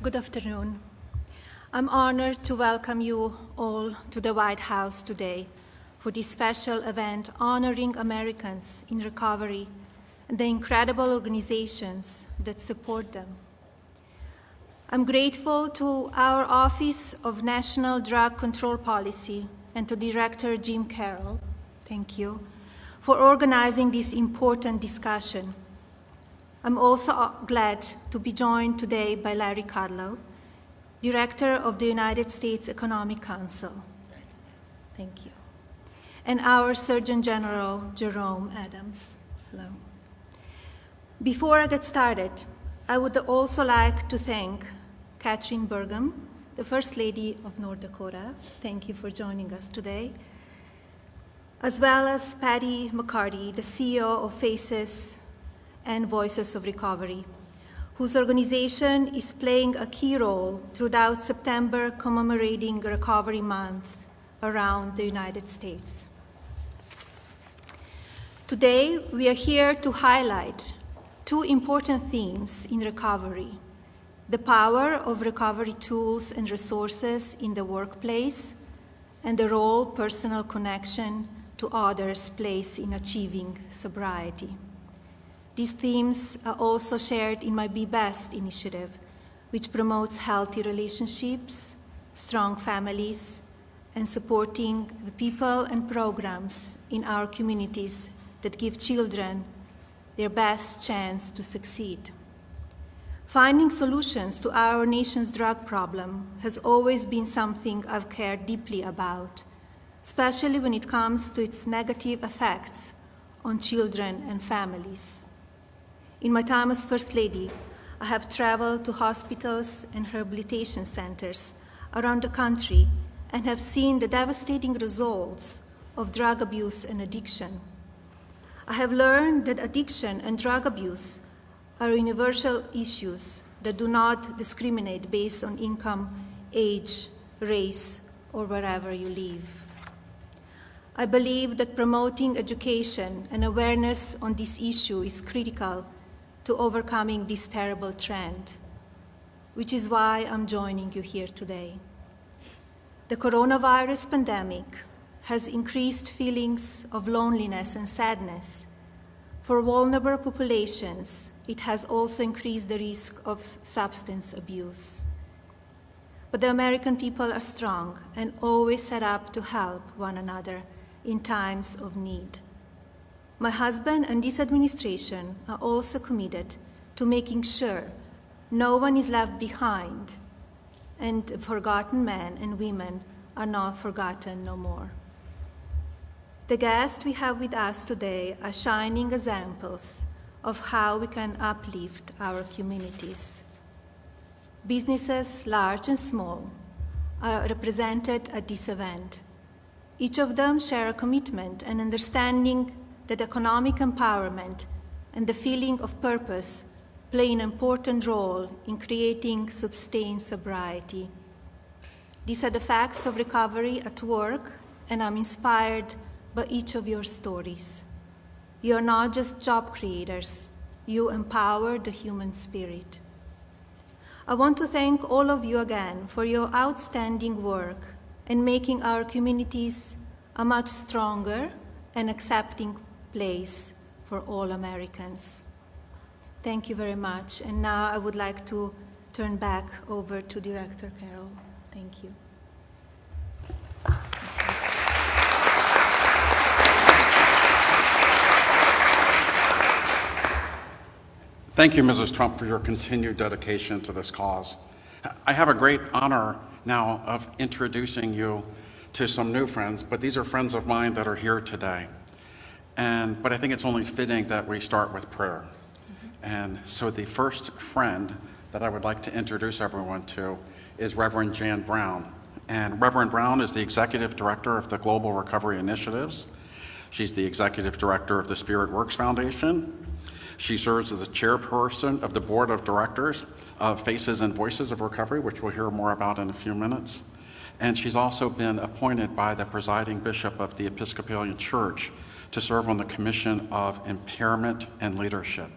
Good afternoon. I'm honored to welcome you all to the White House today for this special event honoring Americans in recovery and the incredible organizations that support them. I'm grateful to our Office of National Drug Control Policy and to Director Jim Carroll, thank you, for organizing this important discussion. I'm also glad to be joined today by Larry Kudlow, Director of the United States Economic Council. Thank you. And our Surgeon General, Jerome Adams. Hello. Before I get started, I would also like to thank Katherine Burgum, the First Lady of North Dakota. Thank you for joining us today. As well as Patty McCarty, the CEO of FACES and Voices of Recovery, whose organization is playing a key role throughout September commemorating Recovery Month around the United States. Today, we are here to highlight two important themes in recovery: the power of recovery tools and resources in the workplace, and the role personal connection to others plays in achieving sobriety. These themes are also shared in my Be Best initiative, which promotes healthy relationships, strong families, and supporting the people and programs in our communities that give children their best chance to succeed. Finding solutions to our nation's drug problem has always been something I've cared deeply about, especially when it comes to its negative effects on children and families. In my time as First Lady, I have traveled to hospitals and rehabilitation centers around the country and have seen the devastating results of drug abuse and addiction. I have learned that addiction and drug abuse are universal issues that do not discriminate based on income, age, race, or wherever you live. I believe that promoting education and awareness on this issue is critical to overcoming this terrible trend, which is why I'm joining you here today. The coronavirus pandemic has increased feelings of loneliness and sadness. For vulnerable populations, it has also increased the risk of substance abuse. But the American people are strong and always set up to help one another in times of need. My husband and this administration are also committed to making sure no one is left behind and forgotten men and women are not forgotten no more. The guests we have with us today are shining examples of how we can uplift our communities. Businesses, large and small, are represented at this event. Each of them share a commitment and understanding that economic empowerment and the feeling of purpose play an important role in creating sustained sobriety. These are the facts of recovery at work, and I'm inspired by each of your stories. You are not just job creators, you empower the human spirit. I want to thank all of you again for your outstanding work in making our communities a much stronger and accepting place for all Americans. Thank you very much. And now I would like to turn back over to Director Carroll. Thank you. Thank you, Mrs. Trump, for your continued dedication to this cause. I have a great honor now of introducing you to some new friends, but these are friends of mine that are here today. But I think it's only fitting that we start with prayer. And so the first friend that I would like to introduce everyone to is Reverend Jan Brown. And Reverend Brown is the Executive Director of the Global Recovery Initiatives. She's the Executive Director of the Spirit Works Foundation. She serves as the chairperson of the Board of Directors of Faces and Voices of Recovery, which we'll hear more about in a few minutes. And she's also been appointed by the presiding bishop of the Episcopalian Church to serve on the Commission of Impairment and Leadership.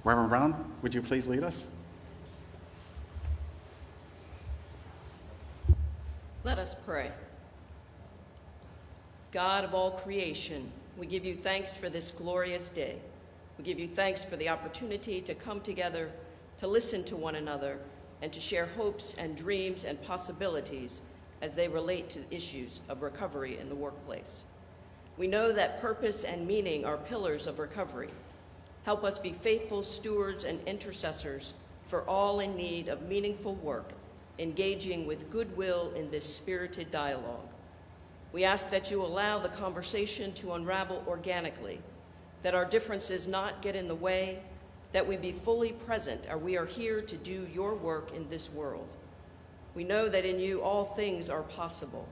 Reverend Brown, would you please lead us? Let us pray. God of all creation, we give you thanks for this glorious day. We give you thanks for the opportunity to come together, to listen to one another, and to share hopes and dreams and possibilities as they relate to issues of recovery in the workplace. We know that purpose and meaning are pillars of recovery. Help us be faithful stewards and intercessors for all in need of meaningful work, engaging with goodwill in this spirited dialogue. We ask that you allow the conversation to unravel organically, that our differences not get in the way, that we be fully present as we are here to do your work in this world. We know that in you all things are possible.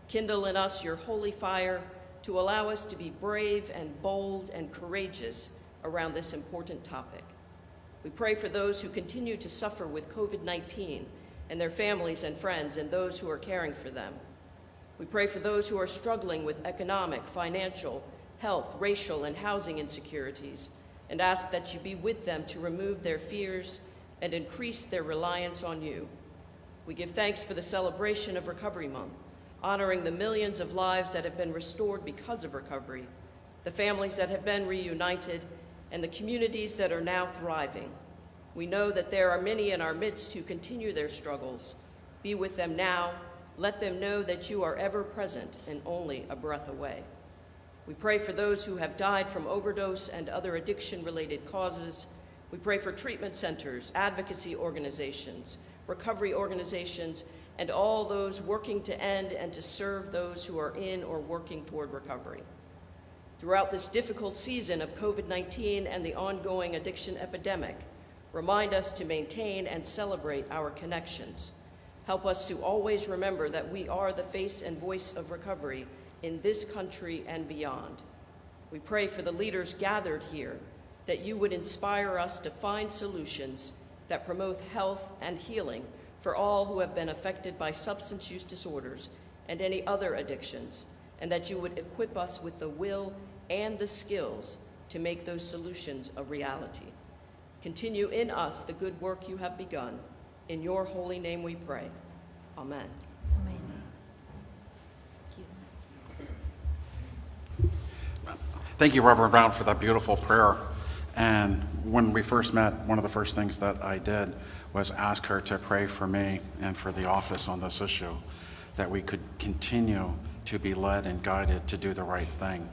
Kindle in us your holy fire to allow us to be brave and bold and courageous around this important topic. We pray for those who continue to suffer with COVID-19 and their families and friends and those who are caring for them. We pray for those who are struggling with economic, financial, health, racial, and housing insecurities, and ask that you be with them to remove their fears and increase their reliance on you. We give thanks for the celebration of Recovery Month, honoring the millions of lives that have been restored because of recovery, the families that have been reunited, and the communities that are now thriving. We know that there are many in our midst who continue their struggles. Be with them now. Let them know that you are ever present and only a breath away. We pray for those who have died from overdose and other addiction-related causes. We pray for treatment centers, advocacy organizations, recovery organizations, and all those working to end and to serve those who are in or working toward recovery. Throughout this difficult season of COVID-19 and the ongoing addiction epidemic, remind us to maintain and celebrate our connections. Help us to always remember that we are the face and voice of recovery in this country and beyond. We pray for the leaders gathered here, that you would inspire us to find solutions that promote health and healing for all who have been affected by substance use disorders and any other addictions, and that you would equip us with the will and the skills to make those solutions a reality. Continue in us the good work you have begun. In your holy name we pray. Amen. Amen. Thank you, Reverend Brown, for that beautiful prayer. And when we first met, one of the first things that I did was ask her to pray for me and for the office on this issue, that we could continue to be led and guided to do the right thing.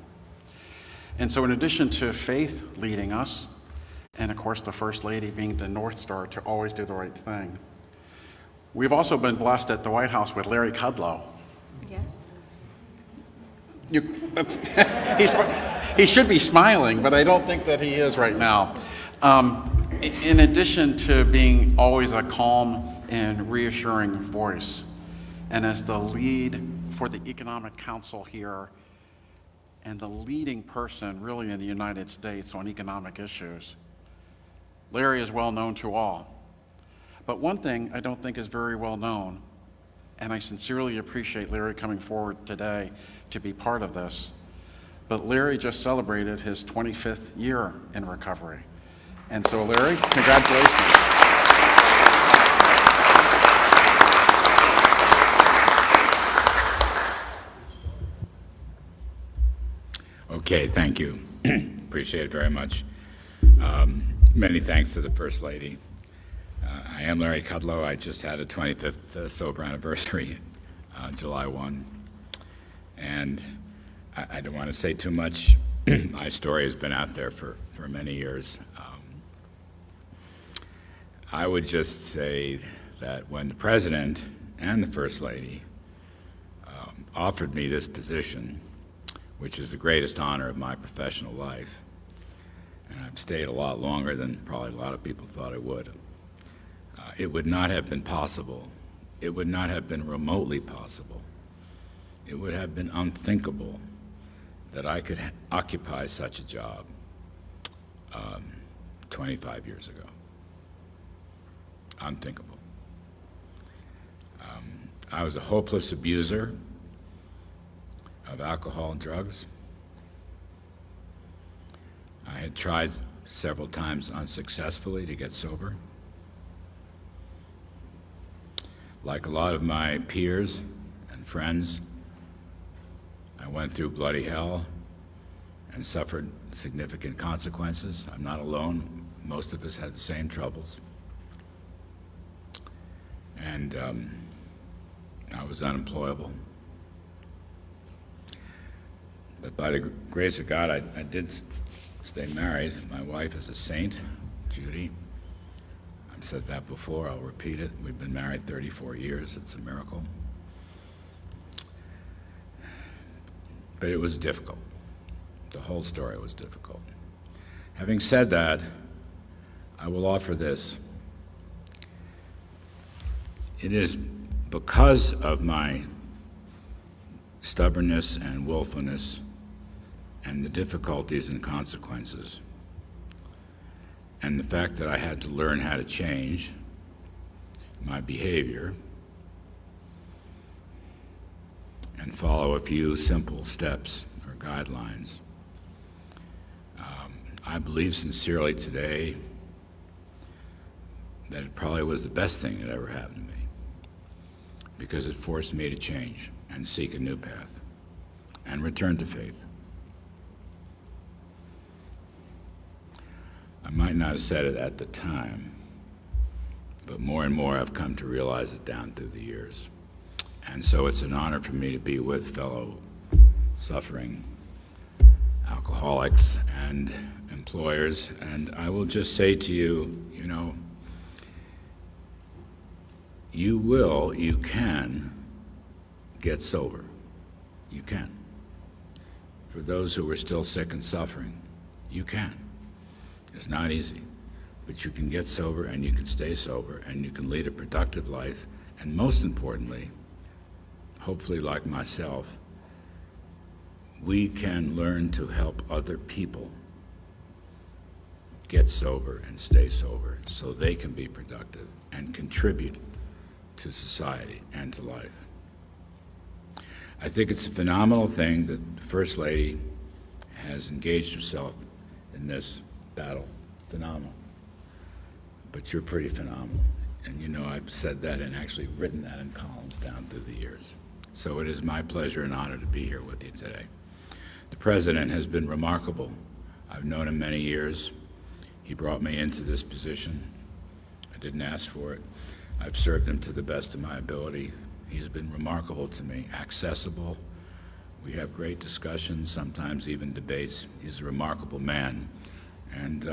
And so in addition to Faith leading us, and of course the First Lady being the North Star to always do the right thing, we've also been blessed at the White House with Larry Kudlow. Yes. He should be smiling, but I don't think that he is right now. In addition to being always a calm and reassuring voice, and as the lead for the Economic Council here, and the leading person really in the United States on economic issues, Larry is well known to all. But one thing I don't think is very well known, and I sincerely appreciate Larry coming forward today to be part of this, but Larry just celebrated his 25th year in recovery. And so Larry, congratulations. Okay, thank you. Appreciate it very much. Many thanks to the First Lady. I am Larry Kudlow. I just had a 25th sober anniversary on July 1. And I don't want to say too much. My story has been out there for many years. I would just say that when the President and the First Lady offered me this position, which is the greatest honor of my professional life, and I've stayed a lot longer than probably a lot of people thought I would, it would not have been possible. It would not have been remotely possible. It would have been unthinkable that I could occupy such a job 25 years ago. Unthinkable. I was a hopeless abuser of alcohol and drugs. I had tried several times unsuccessfully to get sober. Like a lot of my peers and friends. I went through bloody hell and suffered significant consequences. I'm not alone. Most of us had the same troubles. And I was unemployable. But by the grace of God, I did stay married. My wife is a saint, Judy. I've said that before, I'll repeat it. We've been married 34 years, it's a miracle. But it was difficult. The whole story was difficult. Having said that, I will offer this. It is because of my stubbornness and willfulness and the difficulties and consequences, and the fact that I had to learn how to change my behavior and follow a few simple steps or guidelines. I believe sincerely today that it probably was the best thing that ever happened to me, because it forced me to change and seek a new path and return to faith. I might not have said it at the time, but more and more I've come to realize it down through the years. And so it's an honor for me to be with fellow suffering alcoholics and employers. And I will just say to you, you know, you can get sober. You can. For those who are still sick and suffering, you can. It's not easy, but you can get sober and you can stay sober and you can lead a productive life. And most importantly, hopefully like myself, we can learn to help other people get sober and stay sober so they can be productive and contribute to society and to life. I think it's a phenomenal thing that the First Lady has engaged herself in this battle. Phenomenal. But you're pretty phenomenal. And you know I've said that and actually written that in columns down through the years. So it is my pleasure and honor to be here with you today. The President has been remarkable. I've known him many years. He brought me into this position. I didn't ask for it. I've served him to the best of my ability. He has been remarkable to me, accessible. We have great discussions, sometimes even debates. He's a remarkable man. And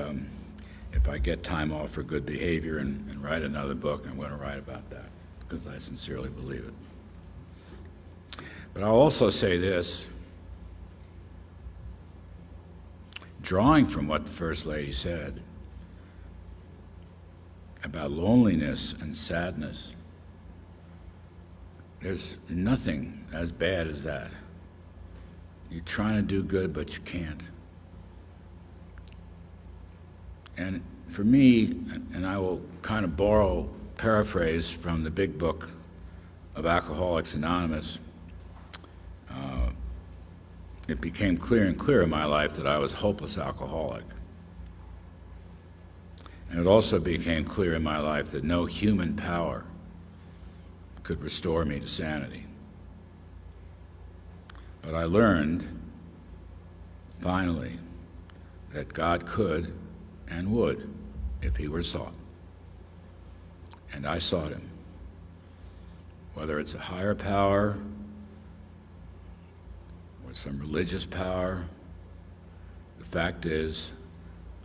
if I get time off for good behavior and write another book, I'm going to write about that, because I sincerely believe it. But I'll also say this, drawing from what the First Lady said about loneliness and sadness, there's nothing as bad as that. You're trying to do good, but you can't. And for me, and I will kind of paraphrase from the big book of Alcoholics Anonymous, it became clear and clear in my life that I was a hopeless alcoholic. And it also became clear in my life that no human power could restore me to sanity. But I learned, finally, that God could and would if he were sought. And I sought him. Whether it's a higher power or some religious power, the fact is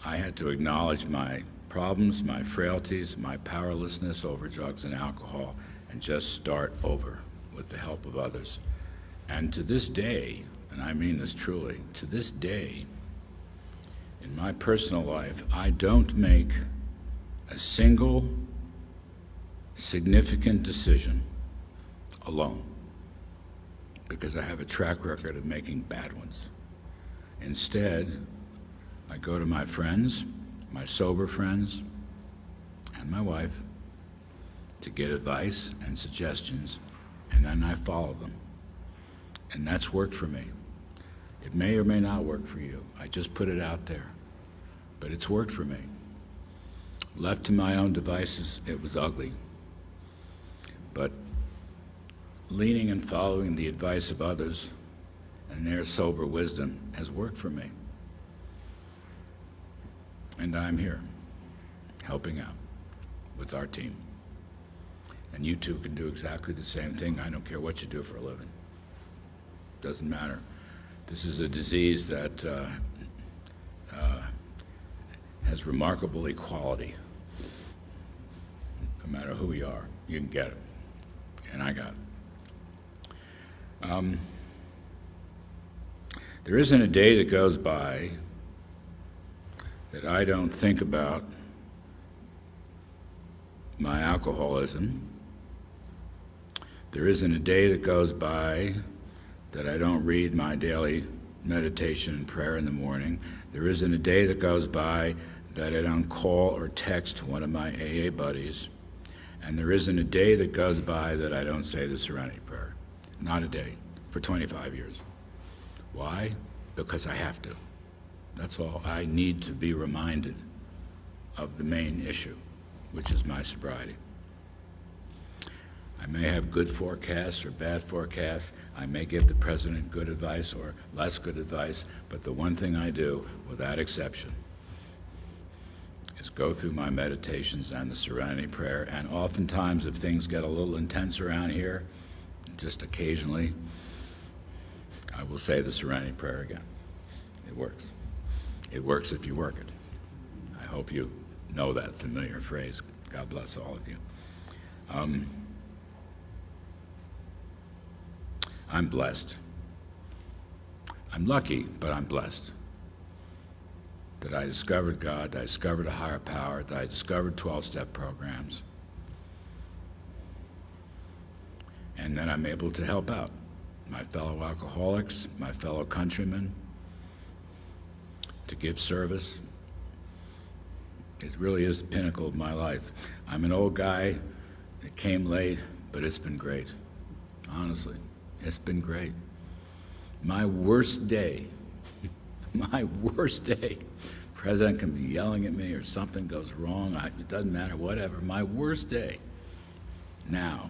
I had to acknowledge my problems, my frailties, my powerlessness over drugs and alcohol, and just start over with the help of others. And to this day, and I mean this truly, to this day, in my personal life, I don't make a single significant decision alone, because I have a track record of making bad ones. Instead, I go to my friends, my sober friends, and my wife to get advice and suggestions, and then I follow them. And that's worked for me. It may or may not work for you. I just put it out there. But it's worked for me. Left to my own devices, it was ugly. But leaning and following the advice of others and their sober wisdom has worked for me. And I'm here, helping out with our team. And you too can do exactly the same thing. I don't care what you do for a living. Doesn't matter. This is a disease that has remarkable equality. No matter who you are, you can get it. And I got it. There isn't a day that goes by that I don't think about my alcoholism. There isn't a day that goes by that I don't read my daily meditation and prayer in the morning. There isn't a day that goes by that I don't call or text one of my AA buddies. And there isn't a day that goes by that I don't say the Serenity Prayer. Not a day, for 25 years. Why? Because I have to. That's all. I need to be reminded of the main issue, which is my sobriety. I may have good forecasts or bad forecasts. I may give the president good advice or less good advice, but the one thing I do, without exception, is go through my meditations and the Serenity Prayer. And oftentimes, if things get a little intense around here, just occasionally, I will say the Serenity Prayer again. It works. It works if you work it. I hope you know that familiar phrase. God bless all of you. I'm blessed. I'm lucky, but I'm blessed that I discovered God, that I discovered a higher power, that I discovered 12-step programs, and that I'm able to help out my fellow alcoholics, my fellow countrymen, to give service. It really is the pinnacle of my life. I'm an old guy. It came late, but it's been great. Honestly, it's been great. My worst day, my worst day, president can be yelling at me or something goes wrong, it doesn't matter, whatever. My worst day now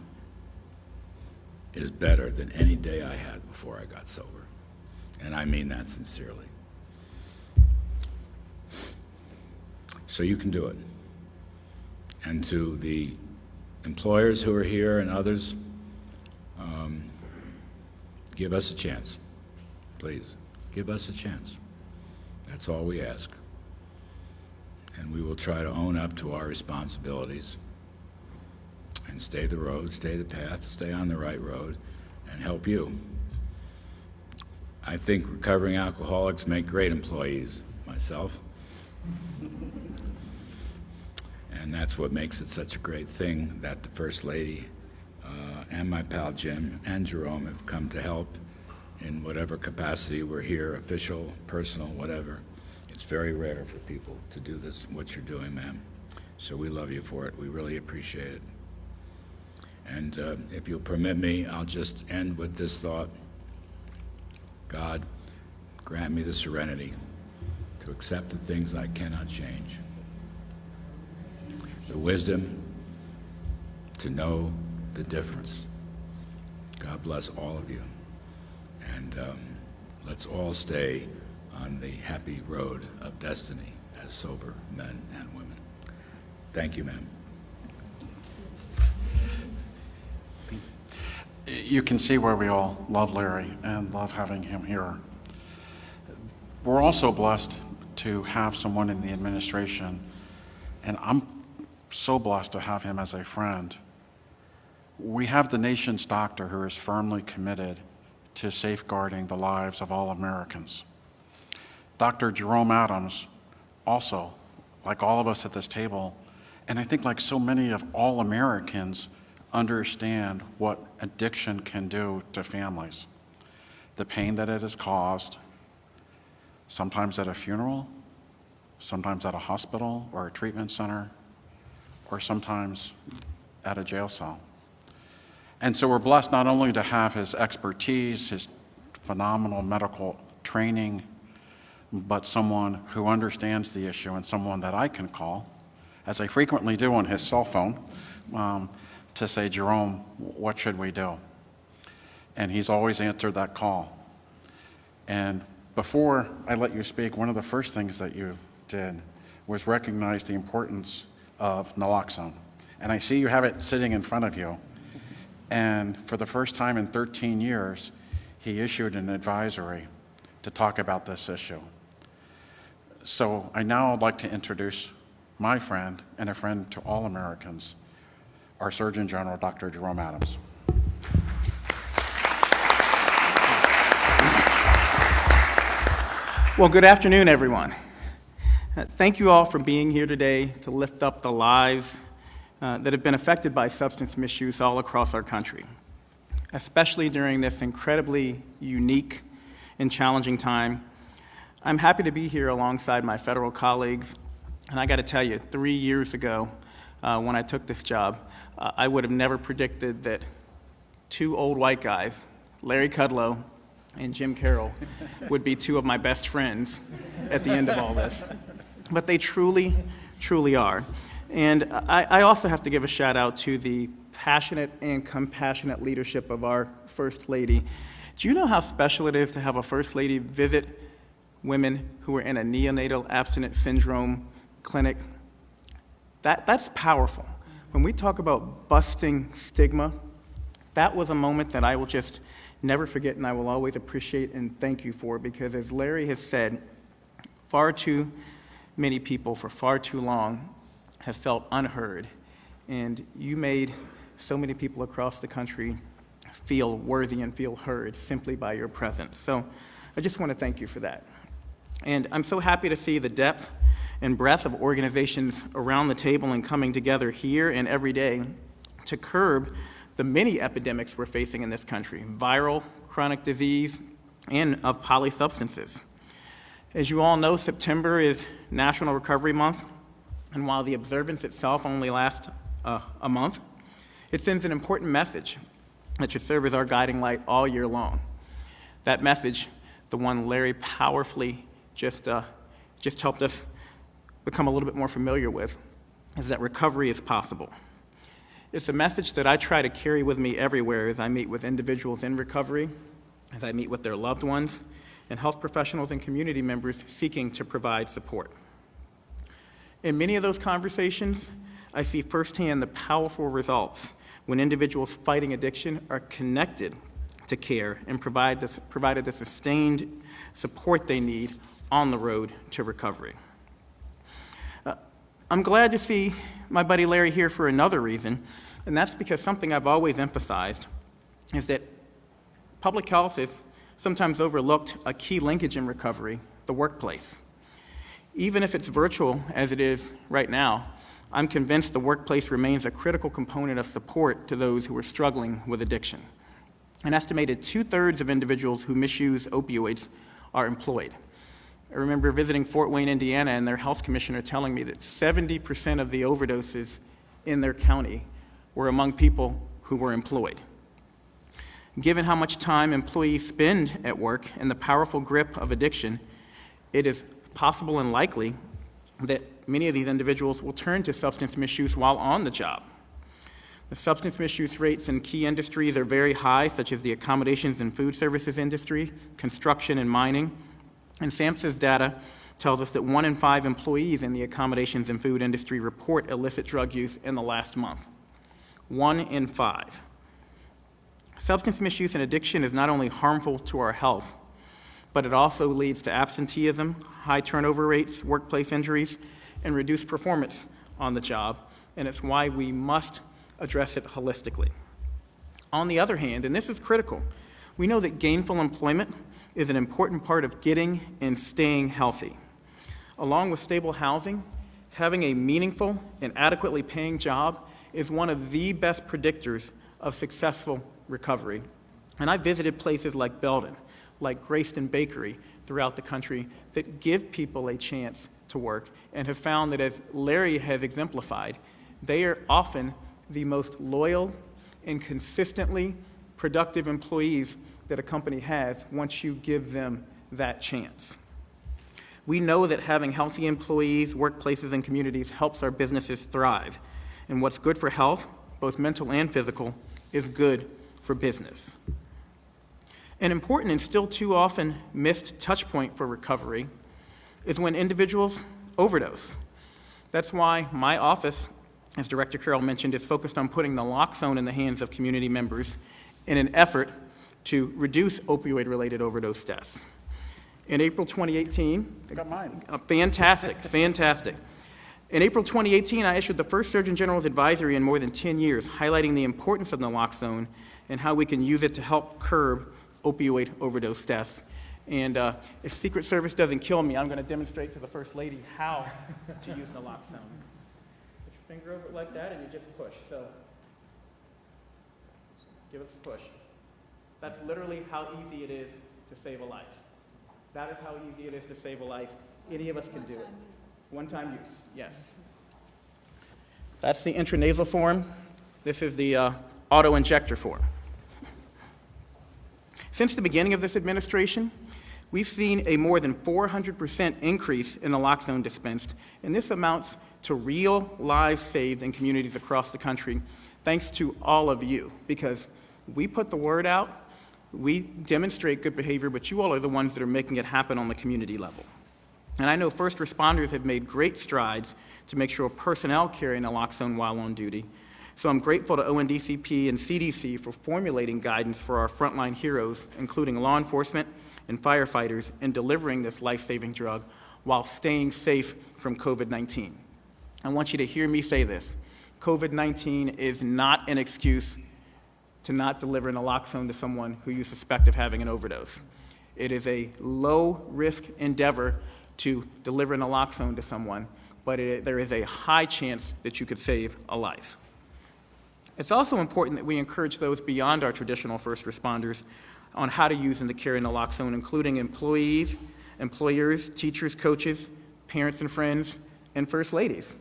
is better than any day I had before I got sober. And I mean that sincerely. So you can do it. And to the employers who are here and others, give us a chance. Please, give us a chance. That's all we ask. And we will try to own up to our responsibilities and stay the road, stay the path, stay on the right road, and help you. I think recovering alcoholics make great employees, myself. And that's what makes it such a great thing that the First Lady and my pal Jim and Jerome have come to help in whatever capacity we're here, official, personal, whatever. It's very rare for people to do this, what you're doing, ma'am. So we love you for it. We really appreciate it. And if you'll permit me, I'll just end with this thought. God, grant me the serenity to accept the things I cannot change, the wisdom to know the difference. God bless all of you. And let's all stay on the happy road of destiny as sober men and women. Thank you, ma'am. You can see why we all love Larry and love having him here. We're also blessed to have someone in the administration, and I'm so blessed to have him as a friend. We have the nation's doctor who is firmly committed to safeguarding the lives of all Americans. Dr. Jerome Adams also, like all of us at this table, and I think like so many of all Americans, understand what addiction can do to families, the pain that it has caused, sometimes at a funeral, sometimes at a hospital or a treatment center, or sometimes at a jail cell. And so we're blessed not only to have his expertise, his phenomenal medical training, but someone who understands the issue and someone that I can call, as I frequently do on his cell phone, to say, Jerome, what should we do? and he's always answered that call. And before I let you speak, one of the first things that you did was recognize the importance of naloxone. And I see you have it sitting in front of you. And for the first time in 13 years, he issued an advisory to talk about this issue. So I now would like to introduce my friend and a friend to all Americans, our Surgeon General, Dr. Jerome Adams. Well, good afternoon, everyone. Thank you all for being here today to lift up the lives that have been affected by substance misuse all across our country, especially during this incredibly unique and challenging time. I'm happy to be here alongside my federal colleagues, and I got to tell you, 3 years ago, when I took this job, I would have never predicted that two old white guys, Larry Kudlow and Jim Carroll, would be two of my best friends at the end of all this. But they truly, truly are. And I also have to give a shout out to the passionate and compassionate leadership of our First Lady. Do you know how special it is to have a First Lady visit women who are in a neonatal abstinence syndrome clinic? That's powerful. When we talk about busting stigma, that was a moment that I will just never forget, and I will always appreciate and thank you for, because as Larry has said, far too many people for far too long have felt unheard, and you made so many people across the country feel worthy and feel heard simply by your presence. So I just want to thank you for that. And I'm so happy to see the depth and breadth of organizations around the table and coming together here and every day to curb the many epidemics we're facing in this country: viral, chronic disease, and of polysubstances. As you all know, September is National Recovery Month, and while the observance itself only lasts a month, it sends an important message that should serve as our guiding light all year long. That message, the one Larry powerfully just helped us become a little bit more familiar with, is that recovery is possible. It's a message that I try to carry with me everywhere as I meet with individuals in recovery, as I meet with their loved ones, and health professionals and community members seeking to provide support. In many of those conversations, I see firsthand the powerful results when individuals fighting addiction are connected to care and provided the sustained support they need on the road to recovery. I'm glad to see my buddy Larry here for another reason, and that's because something I've always emphasized is that public health is sometimes overlooked a key linkage in recovery, the workplace. Even if it's virtual, as it is right now, I'm convinced the workplace remains a critical component of support to those who are struggling with addiction. An estimated 2/3 of individuals who misuse opioids are employed. I remember visiting Fort Wayne, Indiana, and their health commissioner telling me that 70% of the overdoses in their county were among people who were employed. Given how much time employees spend at work and the powerful grip of addiction, it is possible and likely that many of these individuals will turn to substance misuse while on the job. The substance misuse rates in key industries are very high, such as the accommodations and food services industry, construction and mining. And SAMHSA's data tells us that 1 in 5 employees in the accommodations and food industry report illicit drug use in the last month. 1 in 5. Substance misuse and addiction is not only harmful to our health, but it also leads to absenteeism, high turnover rates, workplace injuries, and reduced performance on the job, and it's why we must address it holistically. On the other hand, and this is critical, we know that gainful employment is an important part of getting and staying healthy. Along with stable housing, having a meaningful and adequately paying job is one of the best predictors of successful recovery. And I visited places like Belden, like Grayston Bakery throughout the country that give people a chance to work and have found that, as Larry has exemplified, they are often the most loyal and consistently productive employees that a company has once you give them that chance. We know that having healthy employees, workplaces, and communities helps our businesses thrive. And what's good for health, both mental and physical, is good for business. An important and still too often missed touch point for recovery is when individuals overdose. That's why my office, as Director Carroll mentioned, is focused on putting the naloxone in the hands of community members in an effort to reduce opioid-related overdose deaths. In April 2018, I got mine. Fantastic, fantastic. In April 2018, I issued the first Surgeon General's advisory in more than 10 years, highlighting the importance of naloxone and how we can use it to help curb opioid overdose deaths. And if Secret Service doesn't kill me, I'm going to demonstrate to the First Lady how to use naloxone. Put your finger over it like that, and you just push. So give us a push. That's literally how easy it is to save a life. That is how easy it is to save a life. Any of us can do it. One-time use, yes. That's the intranasal form. This is the auto-injector form. Since the beginning of this administration, we've seen a more than 400% increase in naloxone dispensed, and this amounts to real lives saved in communities across the country, thanks to all of you, because we put the word out, we demonstrate good behavior, but you all are the ones that are making it happen on the community level. And I know first responders have made great strides to make sure personnel carry naloxone while on duty. So I'm grateful to ONDCP and CDC for formulating guidance for our frontline heroes, including law enforcement and firefighters, in delivering this life-saving drug while staying safe from COVID-19. I want you to hear me say this. COVID-19 is not an excuse to not deliver naloxone to someone who you suspect of having an overdose. It is a low-risk endeavor to deliver naloxone to someone, but there is a high chance that you could save a life. It's also important that we encourage those beyond our traditional first responders on how to use and to carry naloxone, including employees, employers, teachers, coaches, parents and friends, and first ladies.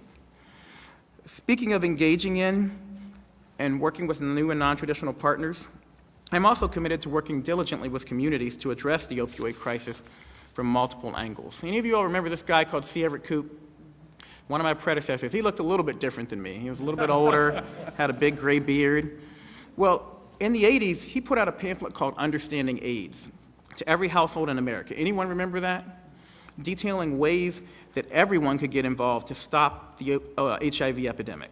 Speaking of engaging in and working with new and non-traditional partners, I'm also committed to working diligently with communities to address the opioid crisis from multiple angles. Any of you all remember this guy called C. Everett Koop? One of my predecessors. He looked a little bit different than me. He was a little bit older, had a big gray beard. Well, in the 80s, he put out a pamphlet called Understanding AIDS to every household in America. Anyone remember that? Detailing ways that everyone could get involved to stop the HIV epidemic.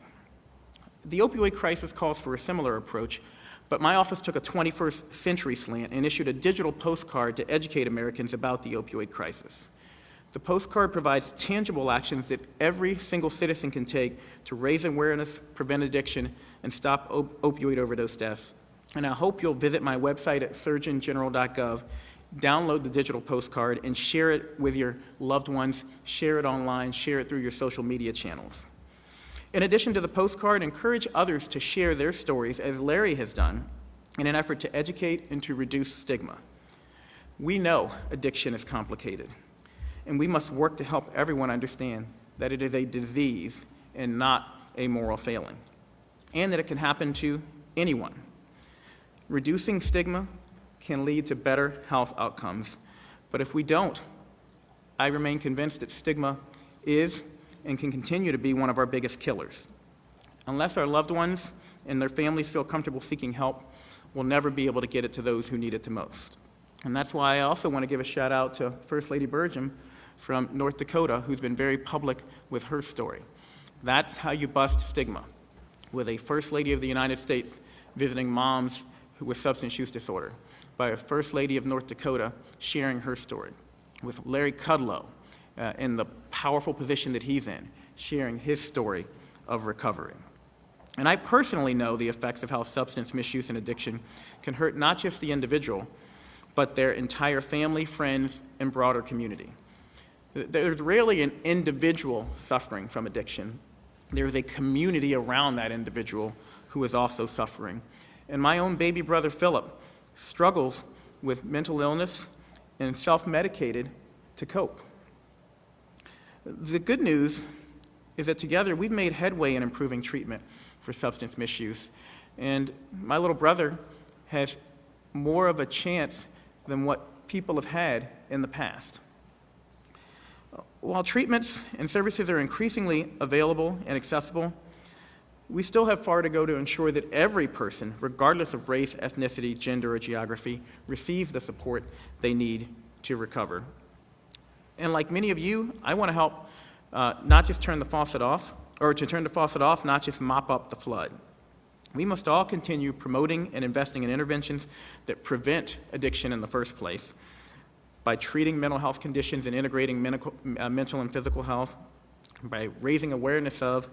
The opioid crisis calls for a similar approach, but my office took a 21st century slant and issued a digital postcard to educate Americans about the opioid crisis. The postcard provides tangible actions that every single citizen can take to raise awareness, prevent addiction, and stop opioid overdose deaths. And I hope you'll visit my website at surgeongeneral.gov, download the digital postcard, and share it with your loved ones, share it online, share it through your social media channels. In addition to the postcard, encourage others to share their stories, as Larry has done, in an effort to educate and to reduce stigma. We know addiction is complicated, and we must work to help everyone understand that it is a disease and not a moral failing, and that it can happen to anyone. Reducing stigma can lead to better health outcomes, but if we don't, I remain convinced that stigma is and can continue to be one of our biggest killers. Unless our loved ones and their families feel comfortable seeking help, we'll never be able to get it to those who need it the most. And that's why I also want to give a shout out to First Lady Burgum from North Dakota, who's been very public with her story. That's how you bust stigma, with a First Lady of the United States visiting moms with substance use disorder, by a First Lady of North Dakota sharing her story, with Larry Kudlow in the powerful position that he's in, sharing his story of recovery. And I personally know the effects of how substance misuse and addiction can hurt not just the individual, but their entire family, friends, and broader community. There's rarely an individual suffering from addiction. There's a community around that individual who is also suffering. And my own baby brother, Philip, struggles with mental illness and self-medicated to cope. The good news is that together we've made headway in improving treatment for substance misuse. And my little brother has more of a chance than what people have had in the past. While treatments and services are increasingly available and accessible, we still have far to go to ensure that every person, regardless of race, ethnicity, gender, or geography, receives the support they need to recover. And like many of you, I want to help not just turn the faucet off, or to turn the faucet off, not just mop up the flood. We must all continue promoting and investing in interventions that prevent addiction in the first place by treating mental health conditions and integrating mental and physical health, by raising awareness of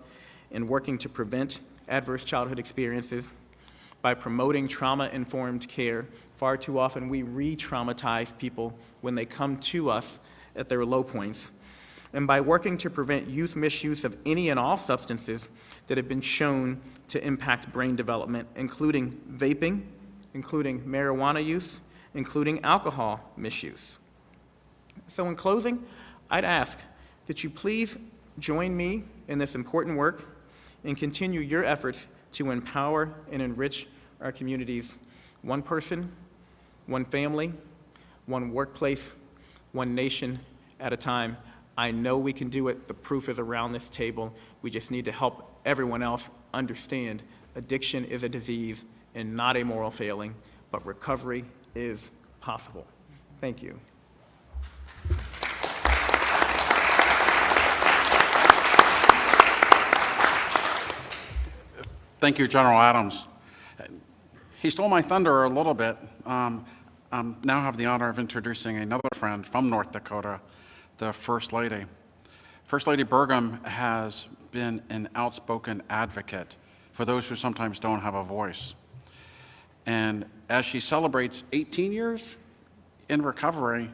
and working to prevent adverse childhood experiences, by promoting trauma-informed care. Far too often we re-traumatize people when they come to us at their low points, and by working to prevent youth misuse of any and all substances that have been shown to impact brain development, including vaping, including marijuana use, including alcohol misuse. So in closing, I'd ask that you please join me in this important work and continue your efforts to empower and enrich our communities, one person, one family, one workplace, one nation at a time. I know we can do it. The proof is around this table. We just need to help everyone else understand addiction is a disease and not a moral failing, but recovery is possible. Thank you. Thank you, General Adams. He stole my thunder a little bit. Now have the honor of introducing another friend from North Dakota, the First Lady. First Lady Burgum has been an outspoken advocate for those who sometimes don't have a voice. And as she celebrates 18 years in recovery,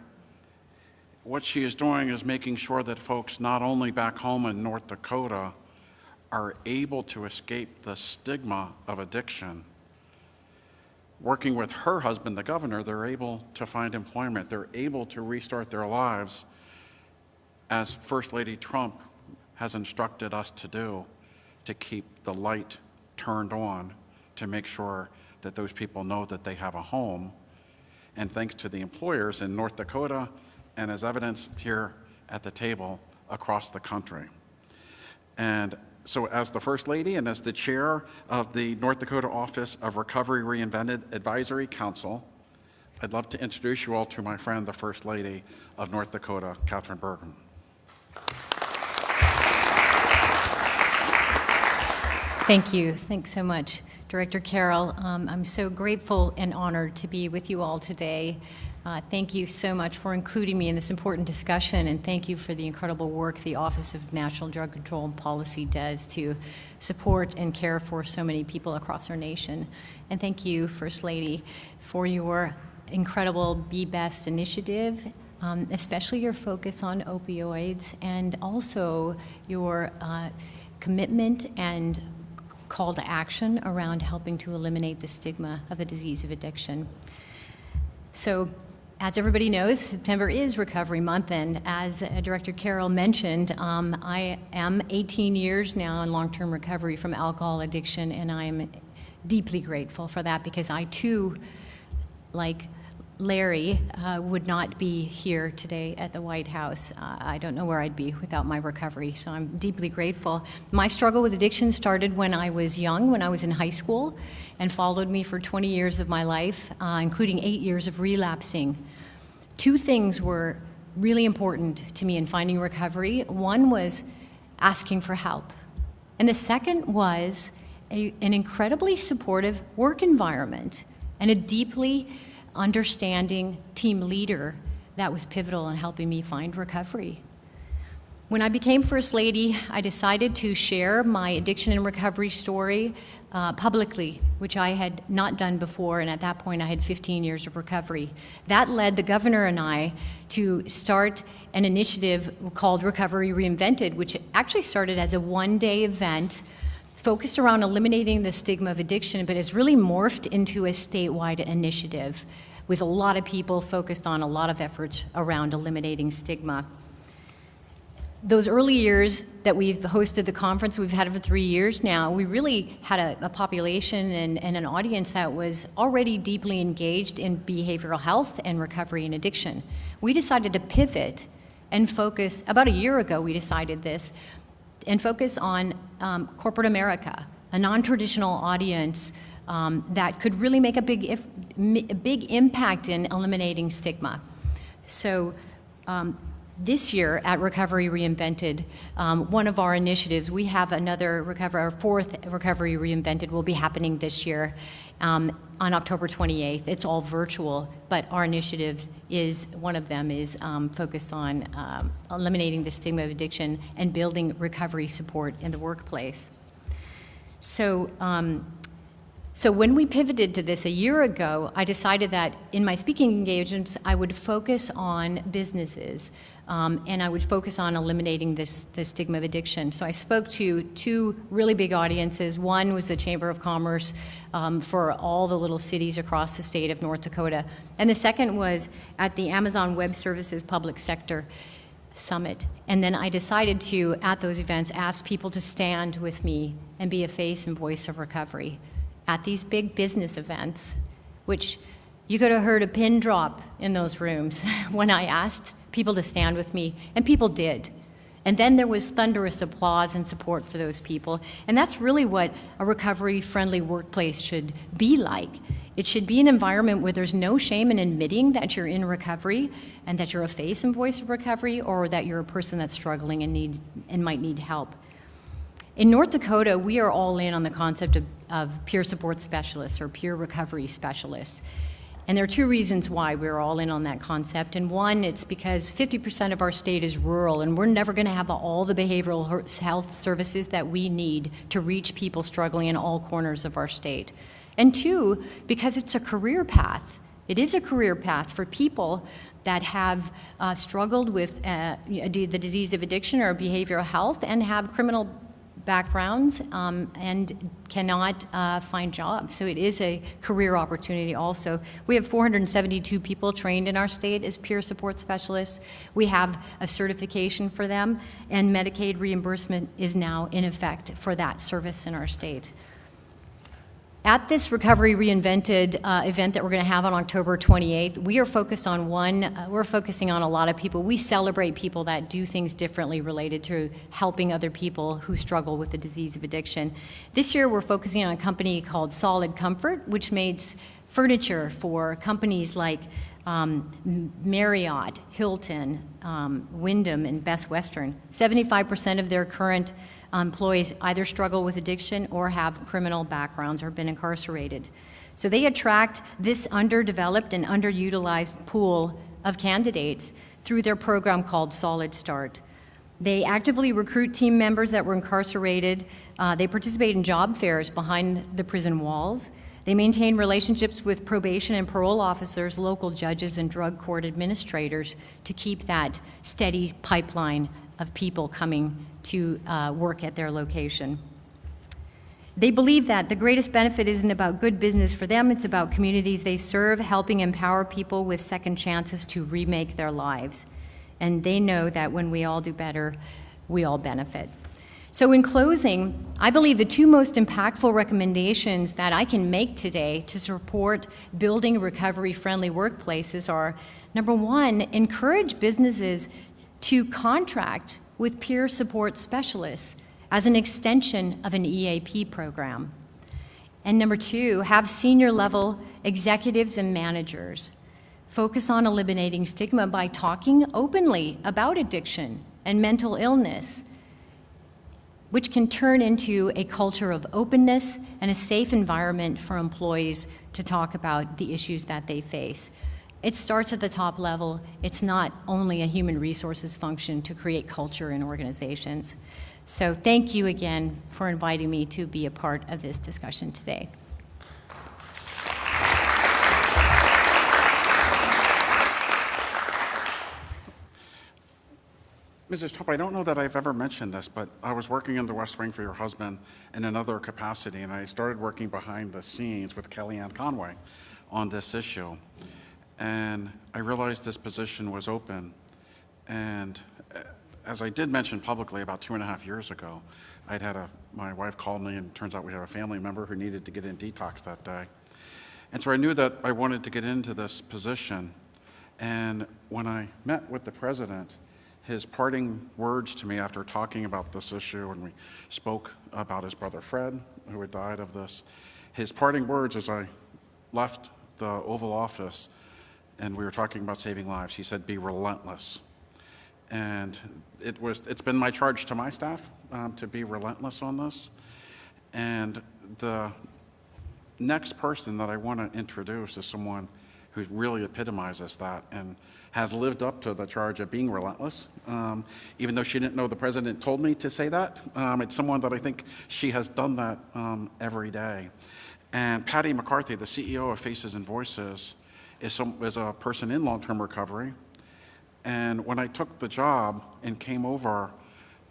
what she is doing is making sure that folks not only back home in North Dakota are able to escape the stigma of addiction. Working with her husband, the governor, they're able to find employment. They're able to restart their lives, as First Lady Trump has instructed us to do, to keep the light turned on, to make sure that those people know that they have a home. And thanks to the employers in North Dakota, and as evidence here at the table, across the country. And so as the First Lady and as the chair of the North Dakota Office of Recovery Reinvented Advisory Council, I'd love to introduce you all to my friend, the First Lady of North Dakota, Catherine Burgum. Thank you. Thanks so much, Director Carroll. I'm so grateful and honored to be with you all today. Thank you so much for including me in this important discussion, and thank you for the incredible work the Office of National Drug Control and Policy does to support and care for so many people across our nation. And thank you, First Lady, for your incredible Be Best initiative, especially your focus on opioids, and also your commitment and call to action around helping to eliminate the stigma of the disease of addiction. So, as everybody knows, September is Recovery Month, and as Director Carroll mentioned, I am 18 years now in long-term recovery from alcohol addiction, and I am deeply grateful for that, because I too, like Larry, would not be here today at the White House. I don't know where I'd be without my recovery, so I'm deeply grateful. My struggle with addiction started when I was young, when I was in high school, and followed me for 20 years of my life, including 8 years of relapsing. Two things were really important to me in finding recovery. One was asking for help, and the second was an incredibly supportive work environment and a deeply understanding team leader that was pivotal in helping me find recovery. When I became First Lady, I decided to share my addiction and recovery story publicly, which I had not done before, and at that point I had 15 years of recovery. That led the governor and I to start an initiative called Recovery Reinvented, which actually started as a one-day event focused around eliminating the stigma of addiction, but has really morphed into a statewide initiative with a lot of people focused on a lot of efforts around eliminating stigma. Those early years that we've hosted the conference, we've had it for 3 years now, we really had a population and an audience that was already deeply engaged in behavioral health and recovery and addiction. We decided to pivot and focus, about a year ago we decided this, and focus on corporate America a non-traditional audience that could really make a big impact in eliminating stigma. So this year at Recovery Reinvented, one of our initiatives, we have our fourth Recovery Reinvented will be happening this year on October 28th. It's all virtual, but our initiative one of them is focused on eliminating the stigma of addiction and building recovery support in the workplace. So when we pivoted to this a year ago, I decided that in my speaking engagements, I would focus on businesses, and I would focus on eliminating the stigma of addiction. So I spoke to two really big audiences. One was the Chamber of Commerce for all the little cities across the state of North Dakota, and the second was at the Amazon Web Services Public Sector Summit. And then I decided to, at those events, ask people to stand with me and be a face and voice of recovery at these big business events, which you could have heard a pin drop in those rooms when I asked people to stand with me, and people did. And then there was thunderous applause and support for those people. And that's really what a recovery-friendly workplace should be like. It should be an environment where there's no shame in admitting that you're in recovery and that you're a face and voice of recovery, or that you're a person that's struggling and might need help. In North Dakota, we are all in on the concept of peer support specialists or peer recovery specialists. And there are two reasons why we're all in on that concept. And one, it's because 50% of our state is rural, and we're never going to have all the behavioral health services that we need to reach people struggling in all corners of our state. And two, because it's a career path. It is a career path for people that have struggled with the disease of addiction or behavioral health and have criminal backgrounds and cannot find jobs. So it is a career opportunity also. We have 472 people trained in our state as peer support specialists. We have a certification for them, and Medicaid reimbursement is now in effect for that service in our state. At this Recovery Reinvented event that we're going to have on October 28th, we are focused on we're focusing on a lot of people. We celebrate people that do things differently related to helping other people who struggle with the disease of addiction. This year, we're focusing on a company called Solid Comfort, which makes furniture for companies like Marriott, Hilton, Wyndham, and Best Western. 75% of their current employees either struggle with addiction or have criminal backgrounds or been incarcerated. So they attract this underdeveloped and underutilized pool of candidates through their program called Solid Start. They actively recruit team members that were incarcerated. They participate in job fairs behind the prison walls. They maintain relationships with probation and parole officers, local judges, and drug court administrators to keep that steady pipeline of people coming to work at their location. They believe that the greatest benefit isn't about good business for them, it's about communities they serve, helping empower people with second chances to remake their lives. And they know that when we all do better, we all benefit. So in closing, I believe the two most impactful recommendations that I can make today to support building recovery-friendly workplaces are, number one, encourage businesses to contract with peer support specialists as an extension of an EAP program. And number two, have senior level executives and managers focus on eliminating stigma by talking openly about addiction and mental illness, which can turn into a culture of openness and a safe environment for employees to talk about the issues that they face. It starts at the top level. It's not only a human resources function to create culture in organizations. So thank you again for inviting me to be a part of this discussion today. Mrs. Trump, I don't know that I've ever mentioned this, but I was working in the West Wing for your husband in another capacity, and I started working behind the scenes with Kellyanne Conway on this issue. And I realized this position was open. And as I did mention publicly about 2.5 years ago, my wife called me, and it turns out we had a family member who needed to get in detox that day. And so I knew that I wanted to get into this position. And when I met with the president, his parting words to me after talking about this issue, and we spoke about his brother Fred, who had died of this, his parting words as I left the Oval Office and we were talking about saving lives, he said, "Be relentless." And it's been my charge to my staff to be relentless on this. And the next person that I want to introduce is someone who really epitomizes that and has lived up to the charge of being relentless. Even though she didn't know the president told me to say that, it's someone that I think she has done that every day. And Patty McCarthy, the CEO of Faces and Voices, is a person in long-term recovery. And when I took the job and came over,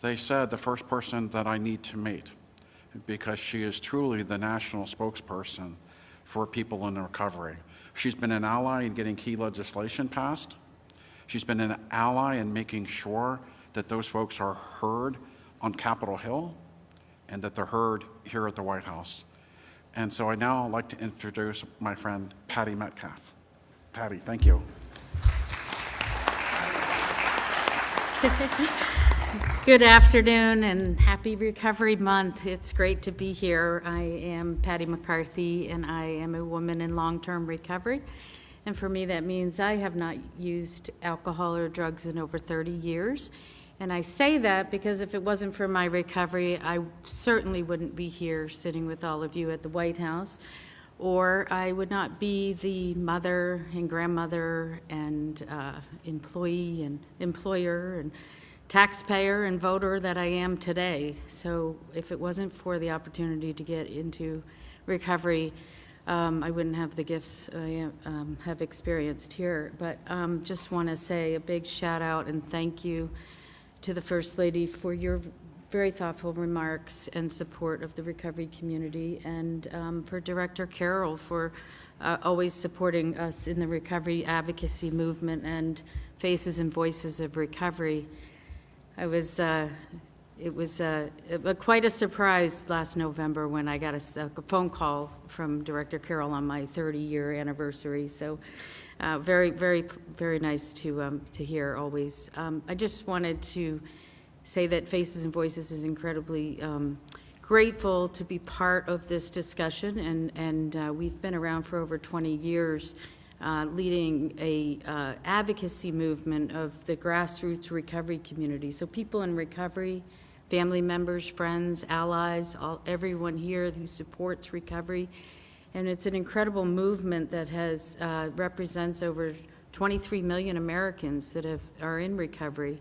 they said the first person that I need to meet, because she is truly the national spokesperson for people in recovery. She's been an ally in getting key legislation passed. She's been an ally in making sure that those folks are heard on Capitol Hill and that they're heard here at the White House. And so I now like to introduce my friend Patty Metcalf. Patty, thank you. Good afternoon and happy Recovery Month. It's great to be here. I am Patty McCarthy and I am a woman in long-term recovery. And for me, that means I have not used alcohol or drugs in over 30 years. And I say that because if it wasn't for my recovery, I certainly wouldn't be here sitting with all of you at the White House, or I would not be the mother and grandmother and employee and employer and taxpayer and voter that I am today. So if it wasn't for the opportunity to get into recovery, I wouldn't have the gifts I have experienced here. But just want to say a big shout out and thank you to the First Lady for your very thoughtful remarks and support of the recovery community, and for Director Carroll for always supporting us in the recovery advocacy movement and Faces and Voices of Recovery. It was quite a surprise last November when I got a phone call from Director Carroll on my 30-year anniversary. So very, very, very nice to hear always. I just wanted to say that Faces and Voices is incredibly grateful to be part of this discussion, and we've been around for over 20 years leading a advocacy movement of the grassroots recovery community. So people in recovery, family members, friends, allies, everyone here who supports recovery. And it's an incredible movement that has represents over 23 million Americans that are in recovery.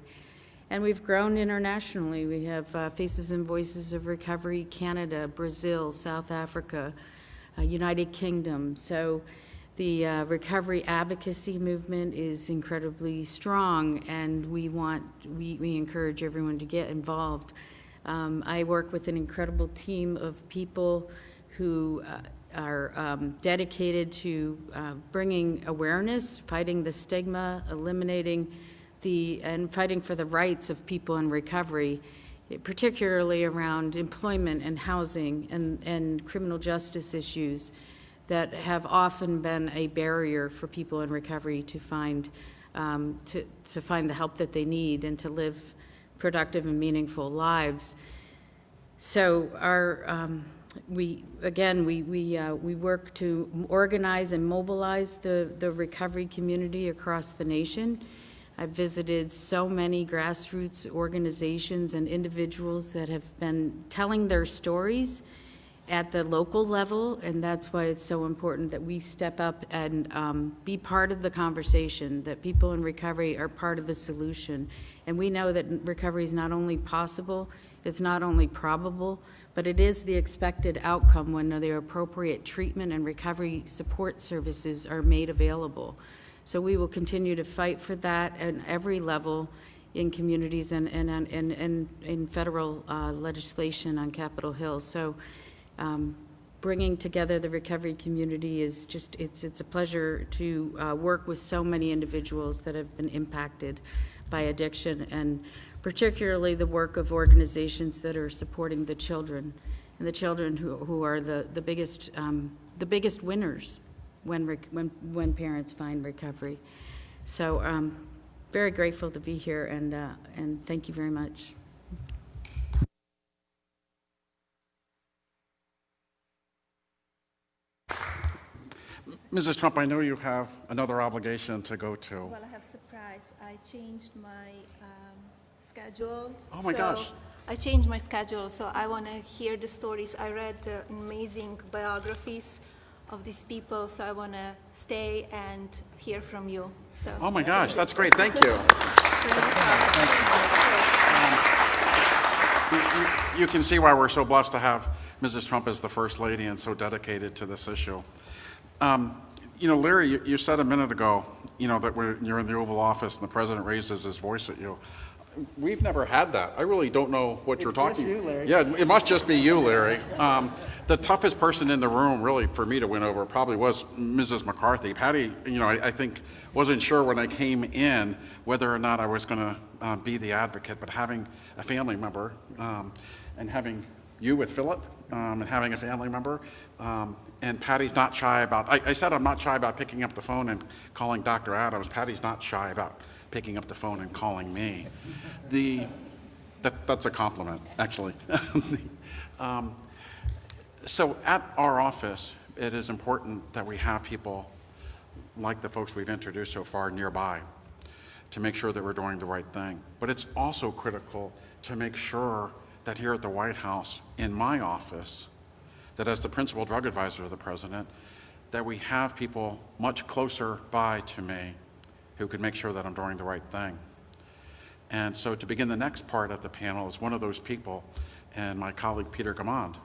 And we've grown internationally. We have Faces and Voices of Recovery, Canada, Brazil, South Africa, United Kingdom. So the recovery advocacy movement is incredibly strong, and we encourage everyone to get involved. I work with an incredible team of people who are dedicated to bringing awareness, fighting the stigma, eliminating and fighting for the rights of people in recovery, particularly around employment and housing and criminal justice issues that have often been a barrier for people in recovery to find the help that they need and to live productive and meaningful lives. So we work to organize and mobilize the recovery community across the nation. I've visited so many grassroots organizations and individuals that have been telling their stories at the local level, and that's why it's so important that we step up and be part of the conversation, that people in recovery are part of the solution. And we know that recovery is not only possible, it's not only probable, but it is the expected outcome when the appropriate treatment and recovery support services are made available. So we will continue to fight for that at every level in communities and in federal legislation on Capitol Hill. So bringing together the recovery community is just, it's a pleasure to work with so many individuals that have been impacted by addiction, and particularly the work of organizations that are supporting the children, and the children who are the biggest winners when parents find recovery. So very grateful to be here, and thank you very much. Mrs. Trump, I know you have another obligation to go to. Well, I have a surprise. I changed my schedule. Oh my gosh. I changed my schedule, so I want to hear the stories. I read the amazing biographies of these people, so I want to stay and hear from you. So. Oh my gosh, that's great. Thank you. You can see why we're so blessed to have Mrs. Trump as the First Lady and so dedicated to this issue. You know, Larry, you said a minute ago, you know, that you're in the Oval Office and the president raises his voice at you. We've never had that. I really don't know what you're talking. It's just you, Larry. Yeah, it must just be you, Larry. The toughest person in the room, really, for me to win over probably was Mrs. McCarthy. Patty, you know, I think wasn't sure when I came in whether or not I was going to be the advocate, but having a family member and having you with Philip and having a family member, and Patty's not shy about, I said I'm not shy about picking up the phone and calling Dr. Adams. Patty's not shy about picking up the phone and calling me. That's a compliment, actually. So at our office, it is important that we have people like the folks we've introduced so far nearby to make sure that we're doing the right thing. But it's also critical to make sure that here at the White House, in my office, that as the principal drug advisor of the president, that we have people much closer by to me who could make sure that I'm doing the right thing. And so to begin the next part of the panel is one of those people, and my colleague Peter Gamond,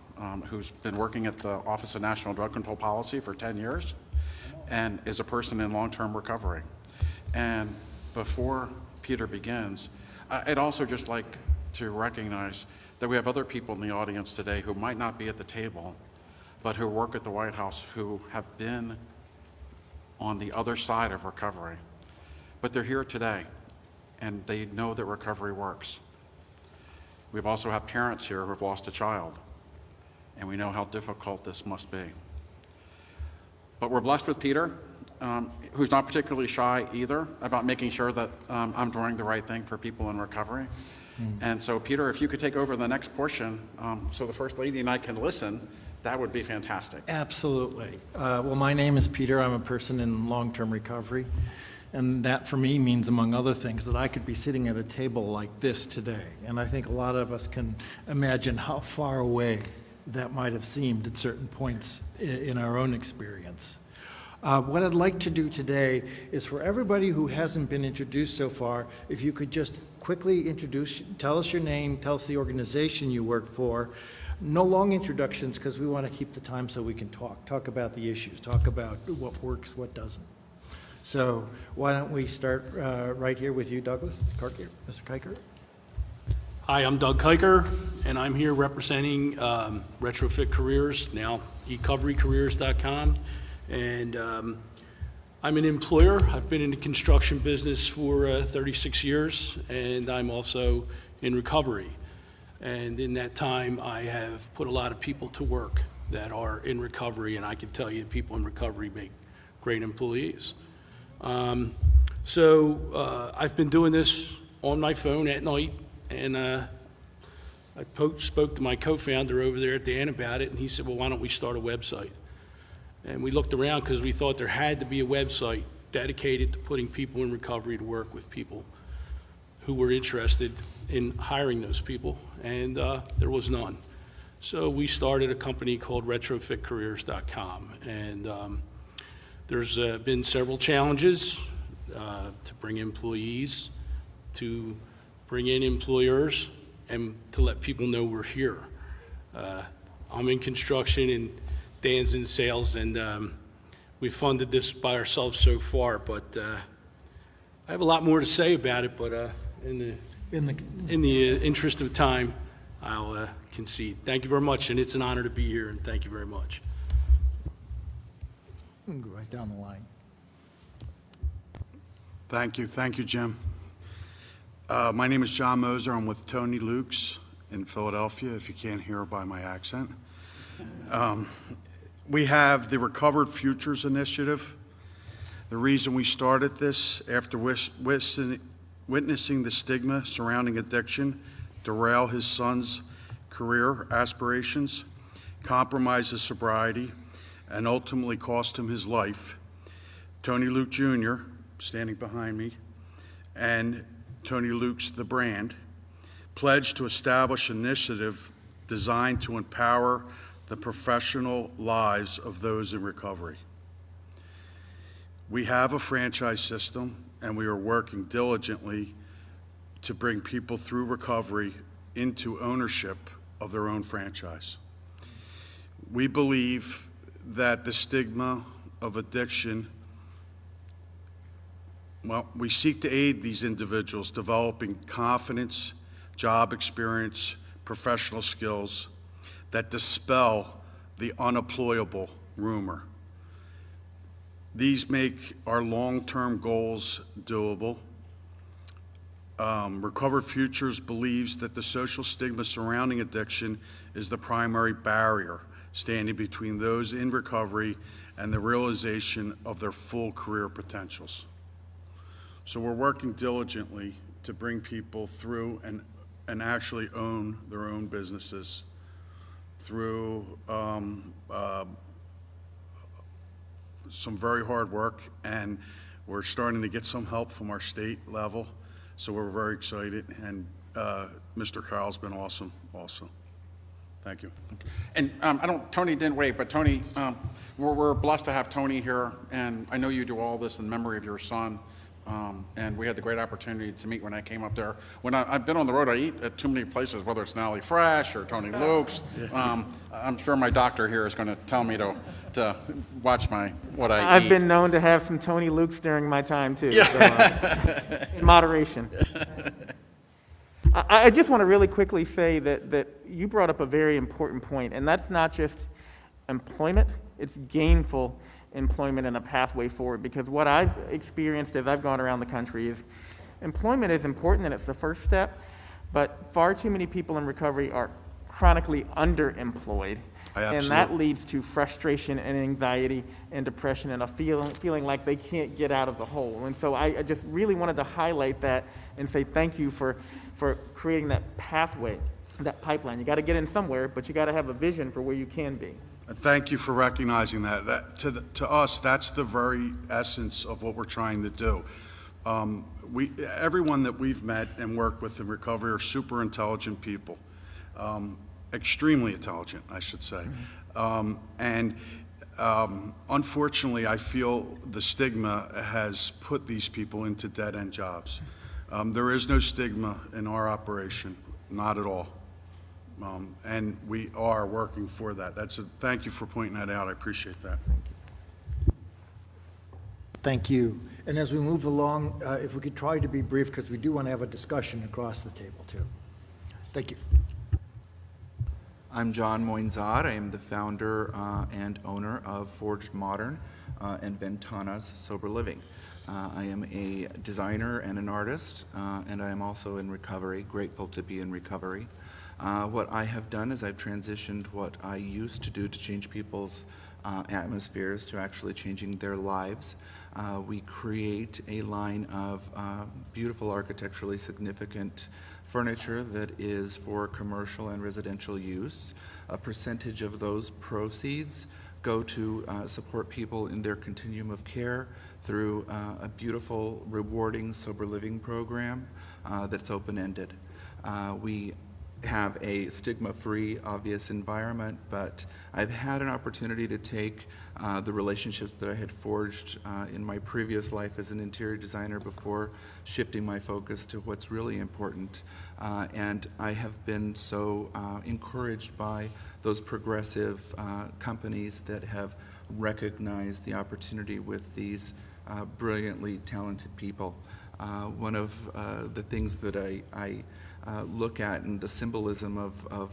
who's been working at the Office of National Drug Control Policy for 10 years and is a person in long-term recovery. And before Peter begins, I'd also just like to recognize that we have other people in the audience today who might not be at the table, but who work at the White House who have been on the other side of recovery. But they're here today, and they know that recovery works. We've also had parents here who have lost a child, and we know how difficult this must be. But we're blessed with Peter, who's not particularly shy either about making sure that I'm doing the right thing for people in recovery. And so, Peter, if you could take over the next portion so the First Lady and I can listen, that would be fantastic. Absolutely. Well, my name is Peter. I'm a person in long-term recovery. And that for me means, among other things, that I could be sitting at a table like this today. And I think a lot of us can imagine how far away that might have seemed at certain points in our own experience. What I'd like to do today is for everybody who hasn't been introduced so far, if you could just quickly tell us your name, tell us the organization you work for. No long introductions, because we want to keep the time so we can talk about the issues, talk about what works, what doesn't. So why don't we start right here with you, Douglas Karker, Mr. Kiker. Hi, I'm Doug Kiker, and I'm here representing Retrofit Careers, now ecoverycareers.com. And I'm an employer. I've been in the construction business for 36 years, and I'm also in recovery. And in that time, I have put a lot of people to work that are in recovery, and I can tell you people in recovery make great employees. I've been doing this on my phone at night, and I spoke to my co-founder over there at the end about it, and he said, well, why don't we start a website? And we looked around because we thought there had to be a website dedicated to putting people in recovery to work with people who were interested in hiring those people, and there was none. So we started a company called retrofitcareers.com, and there's been several challenges to bring employees, to bring in employers, and to let people know we're here. I'm in construction and Dan's in sales, and we funded this by ourselves so far, but I have a lot more to say about it, but in the interest of time, I'll concede. Thank you very much, and it's an honor to be here, and thank you very much. We can go right down the line. Thank you, Jim. My name is John Moser. I'm with Tony Luke's in Philadelphia, if you can't hear by my accent. We have the Recovered Futures Initiative. The reason we started this after witnessing the stigma surrounding addiction derail his son's career aspirations, compromise his sobriety, and ultimately cost him his life, Tony Luke Jr., standing behind me, and Tony Luke's The Brand, pledged to establish an initiative designed to empower the professional lives of those in recovery. We have a franchise system, and we are working diligently to bring people through recovery into ownership of their own franchise. We believe that the stigma of addiction, well, we seek to aid these individuals developing confidence, job experience, professional skills that dispel the unemployable rumor. These make our long-term goals doable. Recovered Futures believes that the social stigma surrounding addiction is the primary barrier standing between those in recovery and the realization of their full career potentials. So we're working diligently to bring people through and actually own their own businesses through some very hard work, and we're starting to get some help from our state level, so we're very excited, and Mr. Carroll's been awesome also. Thank you. And Tony didn't wait, but Tony, we're blessed to have Tony here, and I know you do all this in memory of your son. And we had the great opportunity to meet when I came up there. When I've been on the road, I eat at too many places, whether it's Nally Fresh or Tony Luke's. I'm sure my doctor here is going to tell me to watch what I eat. I've been known to have some Tony Luke's during my time, too, so, in moderation. I just want to really quickly say that you brought up a very important point, and that's not just employment, it's gainful employment and a pathway forward, because what I've experienced as I've gone around the country is employment is important and it's the first step, but far too many people in recovery are chronically underemployed, and that leads to frustration and anxiety and depression and a feeling like they can't get out of the hole. And so I just really wanted to highlight that and say thank you for creating that pathway, that pipeline. You got to get in somewhere, but you got to have a vision for where you can be. Thank you for recognizing that. To us, that's the very essence of what we're trying to do. Everyone that we've met and worked with in recovery are super intelligent people, extremely intelligent, I should say. Unfortunately, I feel the stigma has put these people into dead-end jobs. There is no stigma in our operation, not at all. And we are working for that. Thank you for pointing that out. I appreciate that. Thank you. And as we move along, if we could try to be brief, because we do want to have a discussion across the table, too. Thank you. I'm John Moinzad. I am the founder and owner of Forged Modern and Ventana's Sober Living. I am a designer and an artist, and I am also in recovery, grateful to be in recovery. What I have done is I've transitioned what I used to do to change people's atmospheres to actually changing their lives. We create a line of beautiful architecturally significant furniture that is for commercial and residential use. A percentage of those proceeds go to support people in their continuum of care through a beautiful, rewarding sober living program that's open-ended. We have a stigma-free, obvious environment, but I've had an opportunity to take the relationships that I had forged in my previous life as an interior designer before shifting my focus to what's really important. And I have been so encouraged by those progressive companies that have recognized the opportunity with these brilliantly talented people. One of the things that I look at, and the symbolism of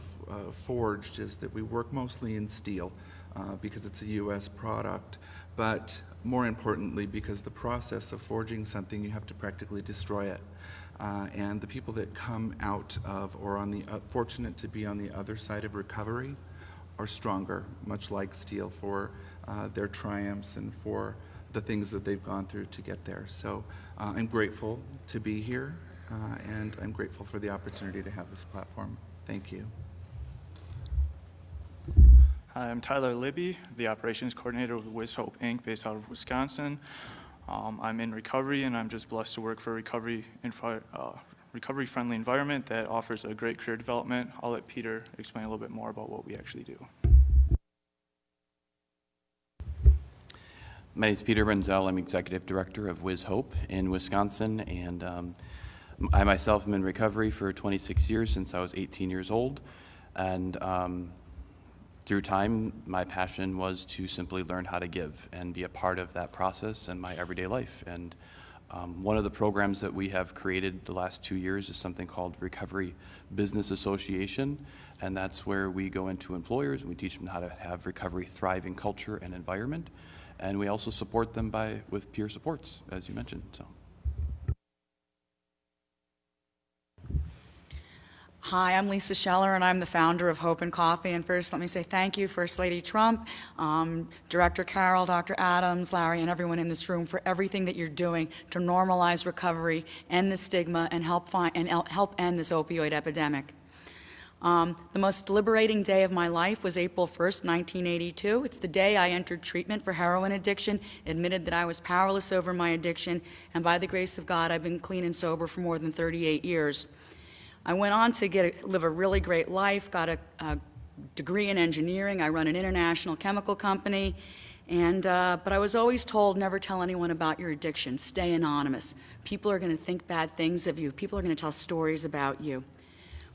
Forged, is that we work mostly in steel because it's a U.S. product, but more importantly because the process of forging something, you have to practically destroy it. And the people that come out of, or on the fortunate to be on the other side of recovery, are stronger, much like steel, for their triumphs and for the things that they've gone through to get there. So I'm grateful to be here, and I'm grateful for the opportunity to have this platform. Thank you. Hi, I'm Tyler Libby, the operations coordinator with Wiz Hope Inc., based out of Wisconsin. I'm in recovery, and I'm just blessed to work for a recovery-friendly environment that offers a great career development. I'll let Peter explain a little bit more about what we actually do. My name is Peter Renzel. I'm Executive Director of Wiz Hope in Wisconsin, and I myself am in recovery for 26 years, since I was 18 years old. And through time, my passion was to simply learn how to give and be a part of that process in my everyday life. And one of the programs that we have created the last 2 years is something called Recovery Business Association, and that's where we go into employers and we teach them how to have recovery thriving culture and environment. And we also support them with peer supports, as you mentioned. So. Hi, I'm Lisa Scheller, and I'm the founder of Hope and Coffee. And first, let me say thank you, First Lady Trump, Director Carroll, Dr. Adams, Larry, and everyone in this room for everything that you're doing to normalize recovery, end the stigma, and help end this opioid epidemic. The most liberating day of my life was April 1st, 1982. It's the day I entered treatment for heroin addiction, admitted that I was powerless over my addiction, and by the grace of God, I've been clean and sober for more than 38 years. I went on to live a really great life, got a degree in engineering. I run an international chemical company, but I was always told, never tell anyone about your addiction, stay anonymous. People are going to think bad things of you. People are going to tell stories about you.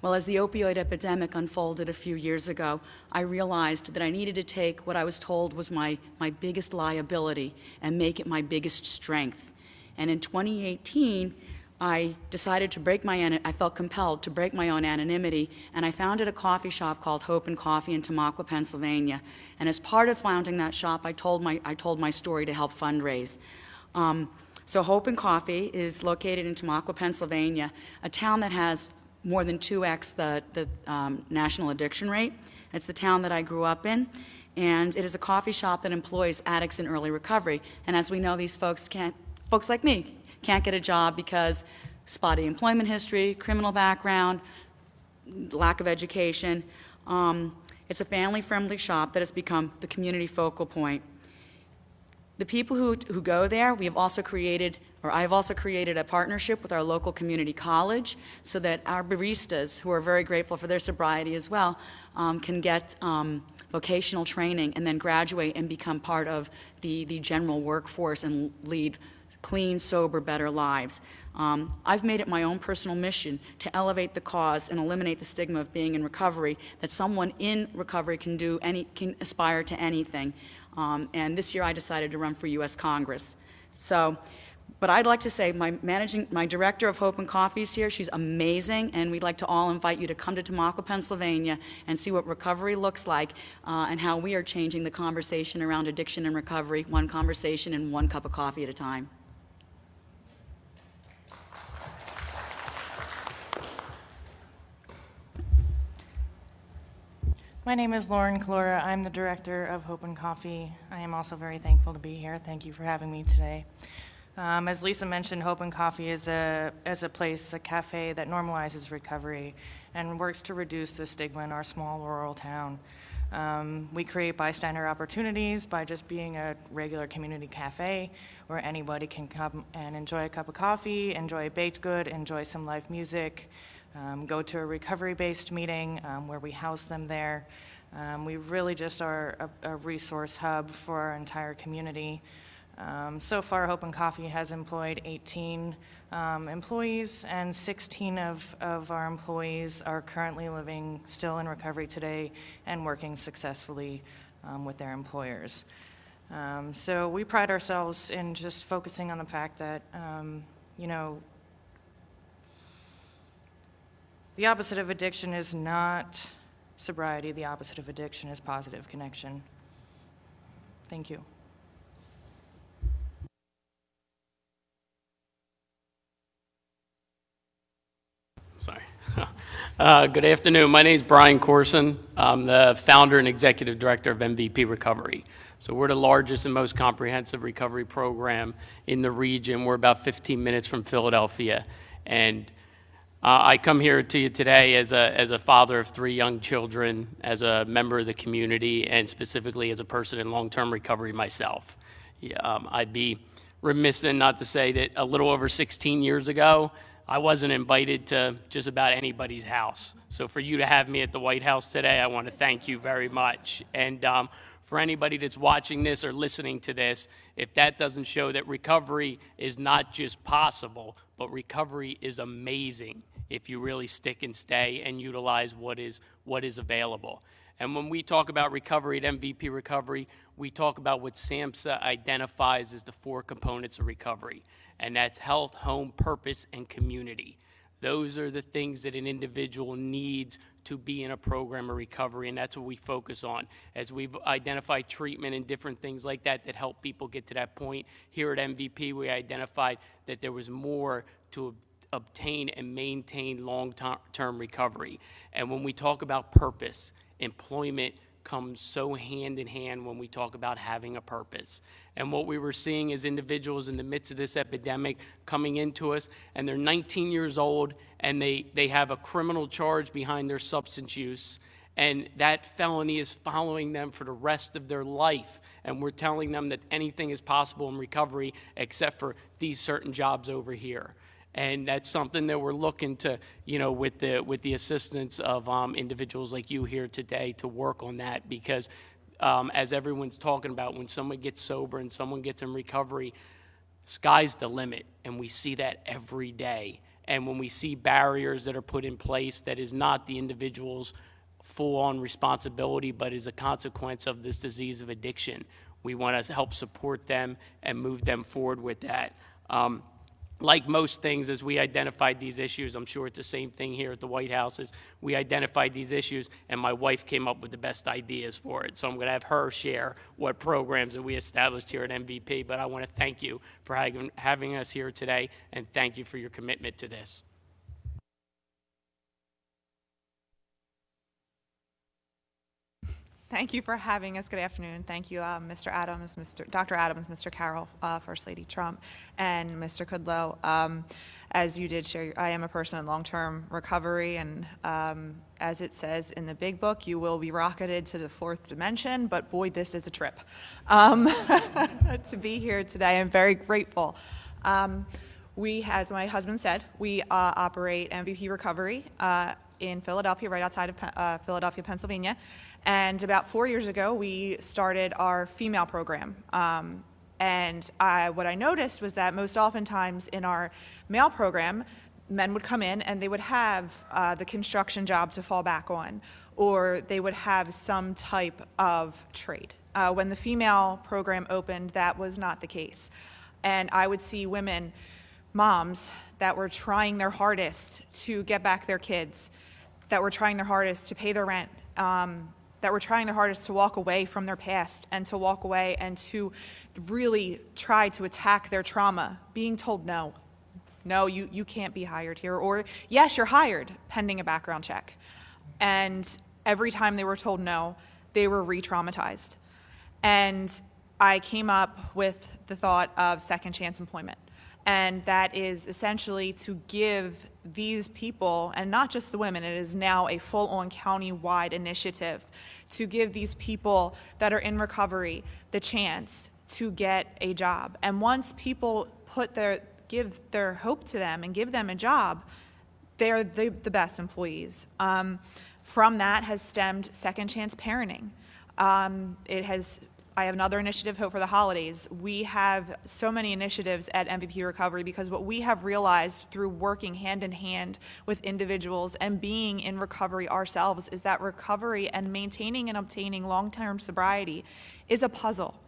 Well, as the opioid epidemic unfolded a few years ago, I realized that I needed to take what I was told was my biggest liability and make it my biggest strength. And in 2018, I decided to I felt compelled to break my own anonymity, and I founded a coffee shop called Hope and Coffee in Tamaqua, Pennsylvania. And as part of founding that shop, I told my story to help fundraise. So Hope and Coffee is located in Tamaqua, Pennsylvania, a town that has more than 2x the national addiction rate. It's the town that I grew up in, and it is a coffee shop that employs addicts in early recovery. And as we know, these folks like me can't get a job because spotty employment history, criminal background, lack of education. It's a family-friendly shop that has become the community focal point. The people who go there, I've also created a partnership with our local community college so that our baristas, who are very grateful for their sobriety as well, can get vocational training and then graduate and become part of the general workforce and lead clean, sober, better lives. I've made it my own personal mission to elevate the cause and eliminate the stigma of being in recovery, that someone in recovery can aspire to anything. And this year I decided to run for U.S. Congress. But I'd like to say my director of Hope and Coffee is here. She's amazing, and we'd like to all invite you to come to Tamaqua, Pennsylvania, and see what recovery looks like and how we are changing the conversation around addiction and recovery, one conversation and one cup of coffee at a time. My name is Lauren Calora. I'm the director of Hope and Coffee. I am also very thankful to be here. Thank you for having me today. As Lisa mentioned, Hope and Coffee is a cafe that normalizes recovery and works to reduce the stigma in our small rural town. We create bystander opportunities by just being a regular community cafe where anybody can come and enjoy a cup of coffee, enjoy a baked good, enjoy some live music, go to a recovery-based meeting where we house them there. We really just are a resource hub for our entire community. So far, Hope and Coffee has employed 18 employees, and 16 of our employees are currently living still in recovery today and working successfully with their employers. So we pride ourselves in just focusing on the fact that, the opposite of addiction is not sobriety. The opposite of addiction is positive connection. Thank you. Sorry. Good afternoon. My name is Brian Corson. I'm the founder and executive director of MVP Recovery. So we're the largest and most comprehensive recovery program in the region. We're about 15 minutes from Philadelphia. And I come here to you today as a father of 3 young children, as a member of the community, and specifically as a person in long-term recovery myself. I'd be remiss not to say that a little over 16 years ago, I wasn't invited to just about anybody's house. So for you to have me at the White House today, I want to thank you very much. And for anybody that's watching this or listening to this, if that doesn't show that recovery is not just possible, but recovery is amazing if you really stick and stay and utilize what is available. And when we talk about recovery at MVP Recovery, we talk about what SAMHSA identifies as the 4 components of recovery, and that's health, home, purpose, and community. Those are the things that an individual needs to be in a program of recovery, and that's what we focus on. As we've identified treatment and different things like that that help people get to that point, here at MVP we identified that there was more to obtain and maintain long-term recovery. And when we talk about purpose, employment comes so hand in hand when we talk about having a purpose. And what we were seeing is individuals in the midst of this epidemic coming into us, and they're 19 years old, and they have a criminal charge behind their substance use, and that felony is following them for the rest of their life. And we're telling them that anything is possible in recovery except for these certain jobs over here. And that's something that we're looking to, with the assistance of individuals like you here today, to work on that. Because as everyone's talking about, when someone gets sober and someone gets in recovery, sky's the limit, and we see that every day. And when we see barriers that are put in place that is not the individual's full-on responsibility, but is a consequence of this disease of addiction, we want to help support them and move them forward with that. Like most things, as we identified these issues, I'm sure it's the same thing here at the White House, is we identified these issues, and my wife came up with the best ideas for it. So I'm going to have her share what programs that we established here at MVP. But I want to thank you for having us here today, and thank you for your commitment to this. Thank you for having us. Good afternoon. Thank you, Mr. Adams, Dr. Adams, Mr. Carroll, First Lady Trump, and Mr. Kudlow. As you did share, I am a person in long-term recovery, and as it says in the big book, you will be rocketed to the 4th dimension, but boy, this is a trip. To be here today, I'm very grateful. We, as my husband said, we operate MVP Recovery in Philadelphia, right outside of Philadelphia, Pennsylvania. And about 4 years ago, we started our female program. And what I noticed was that most oftentimes in our male program, men would come in and they would have the construction job to fall back on, or they would have some type of trade. When the female program opened, that was not the case. And I would see women, moms, that were trying their hardest to get back their kids, that were trying their hardest to pay their rent, that were trying their hardest to walk away from their past and to walk away and to really try to attack their trauma, being told no, you can't be hired here, or yes, you're hired, pending a background check. And every time they were told no, they were re-traumatized. And I came up with the thought of second chance employment. And that is essentially to give these people, and not just the women, it is now a full-on county-wide initiative, to give these people that are in recovery the chance to get a job. And once people give their hope to them and give them a job, they're the best employees. From that has stemmed second chance parenting. I have another initiative, Hope for the Holidays. We have so many initiatives at MVP Recovery because what we have realized through working hand in hand with individuals and being in recovery ourselves is that recovery and maintaining and obtaining long-term sobriety is a puzzle,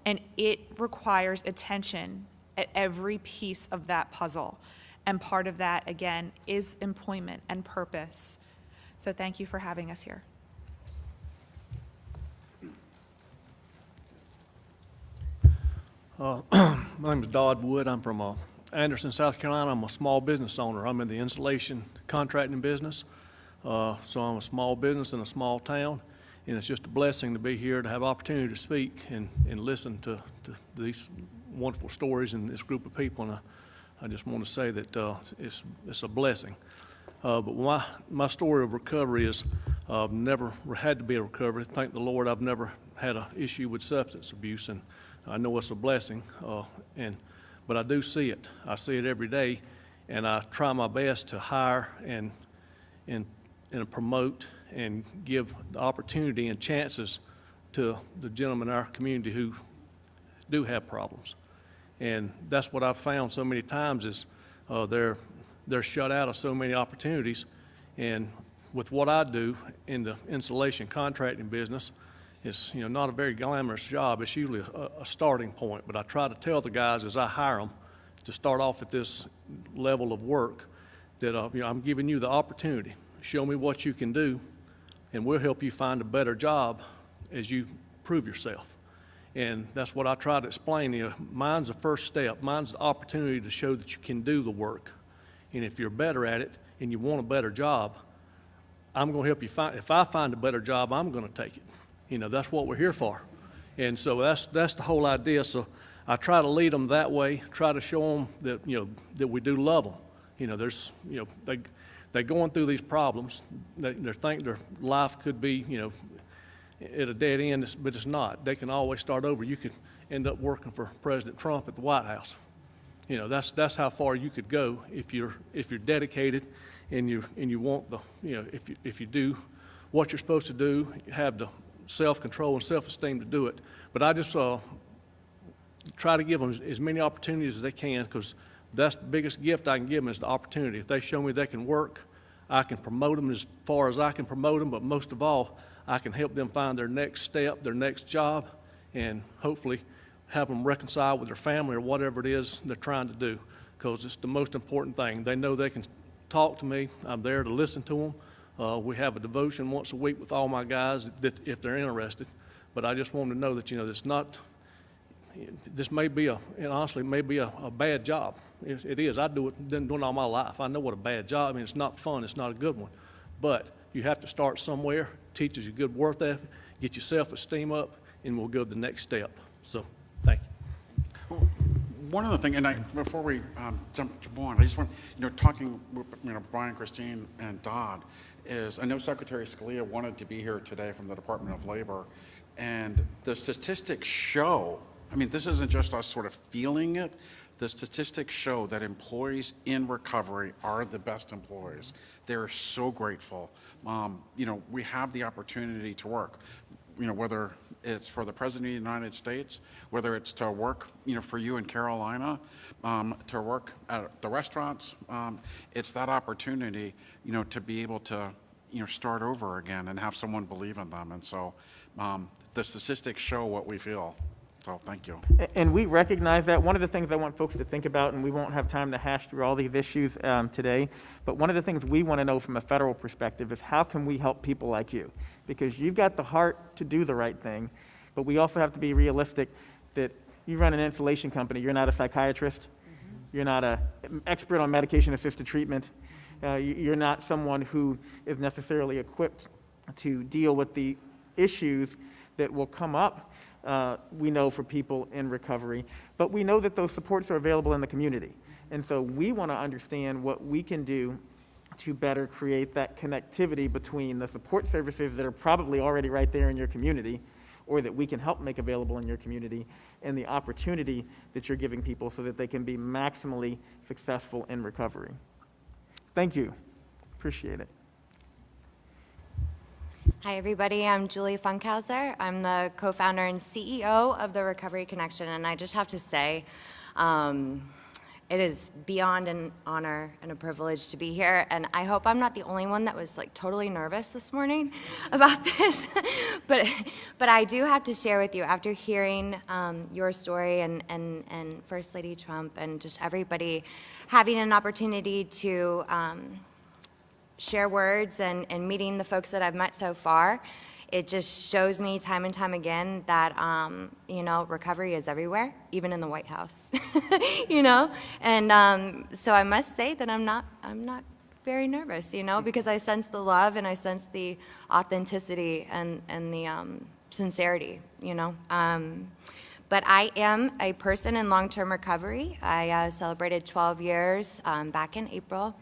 and it requires attention at every piece of that puzzle. And part of that, again, is employment and purpose. So thank you for having us here. My name is Dodd Wood. I'm from Anderson, South Carolina. I'm a small business owner. I'm in the insulation contracting business. So I'm a small business in a small town, and it's just a blessing to be here, to have opportunity to speak and listen to these wonderful stories and this group of people. And I just want to say that it's a blessing. But my story of recovery is never had to be a recovery. Thank the Lord, I've never had an issue with substance abuse, and I know it's a blessing. But I do see it. I see it every day, and I try my best to hire and promote and give the opportunity and chances to the gentlemen in our community who do have problems. And that's what I've found so many times is they're shut out of so many opportunities. And with what I do in the insulation contracting business, it's not a very glamorous job. It's usually a starting point. But I try to tell the guys as I hire them to start off at this level of work that I'm giving you the opportunity. Show me what you can do, and we'll help you find a better job as you prove yourself. And that's what I try to explain to you. Mine's the first step. Mine's the opportunity to show that you can do the work. And if you're better at it and you want a better job, I'm going to help you find. If I find a better job, I'm going to take it. That's what we're here for. And so that's the whole idea. So I try to lead them that way. Try to show them that that we do love them. They're going through these problems. They think their life could be at a dead end, but it's not. They can always start over. You could end up working for President Trump at the White House. That's how far you could go if you're dedicated and you want the if you do what you're supposed to do, have the self-control and self-esteem to do it. But I just try to give them as many opportunities as they can, because that's the biggest gift I can give them is the opportunity. If they show me they can work, I can promote them as far as I can promote them, but most of all, I can help them find their next step, their next job, and hopefully have them reconcile with their family or whatever it is they're trying to do, because it's the most important thing. They know they can talk to me. I'm there to listen to them. We have a devotion once a week with all my guys that if they're interested. But I just want them to know that, it's not, this may be and honestly, may be a bad job. It is. I been doing it all my life. I know what a bad job. I mean, it's not fun. It's not a good one. But you have to start somewhere, teaches you good work ethic, get your self-esteem up, and we'll go to the next step. So, thank you. One other thing, and before we jump on, I just want, talking with Brian, Christine, and Dodd, is I know Secretary Scalia wanted to be here today from the Department of Labor, and the statistics show, I mean, this isn't just us sort of feeling it, the statistics show that employees in recovery are the best employees. They're so grateful. We have the opportunity to work, whether it's for the President of the United States, whether it's to work, for you in Carolina, to work at the restaurants. It's that opportunity, to be able to, start over again and have someone believe in them. And so the statistics show what we feel. So thank you. And we recognize that. One of the things I want folks to think about, and we won't have time to hash through all these issues today, but one of the things we want to know from a federal perspective is how can we help people like you? Because you've got the heart to do the right thing, but we also have to be realistic that you run an insulation company. You're not a psychiatrist. Mm-hmm. You're not an expert on medication-assisted treatment. You're not someone who is necessarily equipped to deal with the issues that will come up, we know, for people in recovery. But we know that those supports are available in the community. And so we want to understand what we can do to better create that connectivity between the support services that are probably already right there in your community, or that we can help make available in your community, and the opportunity that you're giving people so that they can be maximally successful in recovery. Thank you. Appreciate it. Hi, everybody. I'm Julie Funkhauser. I'm the co-founder and CEO of the Recovery Connection, and I just have to say, it is beyond an honor and a privilege to be here, and I hope I'm not the only one that was totally nervous this morning about this. but I do have to share with you, after hearing your story and First Lady Trump and just everybody having an opportunity to share words and meeting the folks that I've met so far, it just shows me time and time again that, recovery is everywhere, even in the White House, And so I must say that I'm not very nervous, you know, because I sense the love and I sense the authenticity and the sincerity, you know. But I am a person in long-term recovery. I celebrated 12 years back in April,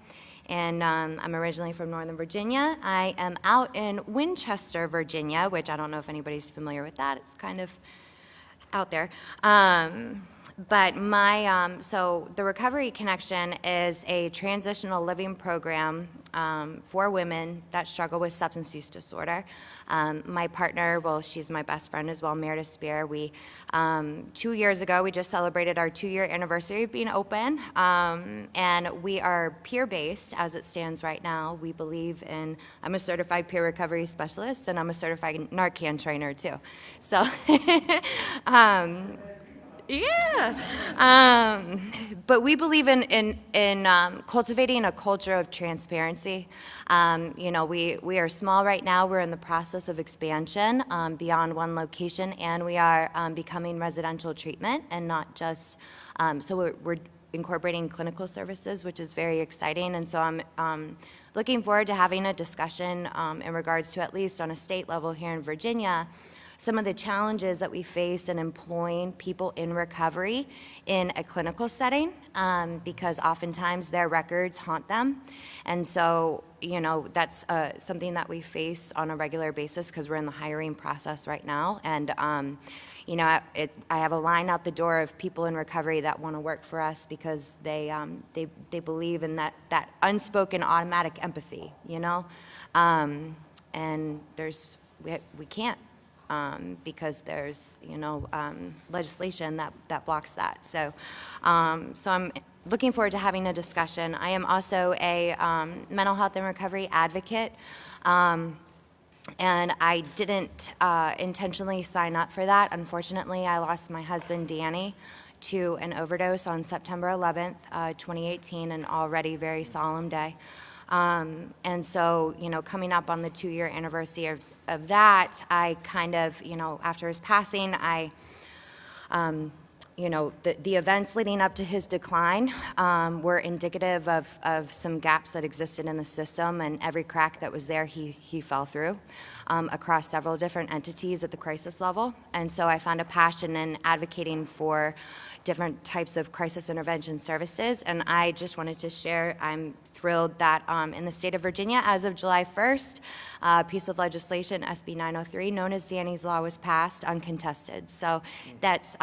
and I'm originally from Northern Virginia. I am out in Winchester, Virginia, which I don't know if anybody's familiar with that. It's kind of out there. But so the Recovery Connection is a transitional living program for women that struggle with substance use disorder. My partner, well, she's my best friend as well, Meredith Spear. We, 2 years ago, we just celebrated our 2-year anniversary of being open, and we are peer-based as it stands right now. We believe in, I'm a certified peer recovery specialist, and I'm a certified Narcan trainer, too. So, yeah. But we believe in cultivating a culture of transparency. You know, we are small right now. We're in the process of expansion beyond one location, and we are becoming residential treatment and not just, so we're incorporating clinical services, which is very exciting. And so I'm looking forward to having a discussion in regards to, at least on a state level here in Virginia, some of the challenges that we face in employing people in recovery in a clinical setting, because oftentimes their records haunt them. And so, you know, that's something that we face on a regular basis because we're in the hiring process right now. And, you know, I have a line out the door of people in recovery that want to work for us because they believe in that unspoken automatic empathy, you know? And we can't. Because there's, you know, legislation that blocks that. So I'm looking forward to having a discussion. I am also a mental health and recovery advocate, and I didn't intentionally sign up for that. Unfortunately, I lost my husband, Danny, to an overdose on September 11th, 2018, an already very solemn day. And so, you know, coming up on the 2-year anniversary of that, I kind of, you know, after his passing, you know, the events leading up to his decline were indicative of some gaps that existed in the system, and every crack that was there, he fell through across several different entities at the crisis level. And so I found a passion in advocating for different types of crisis intervention services, and I just wanted to share, I'm thrilled that in the state of Virginia, as of July 1st, a piece of legislation, SB 903, known as Danny's Law, was passed uncontested. So that's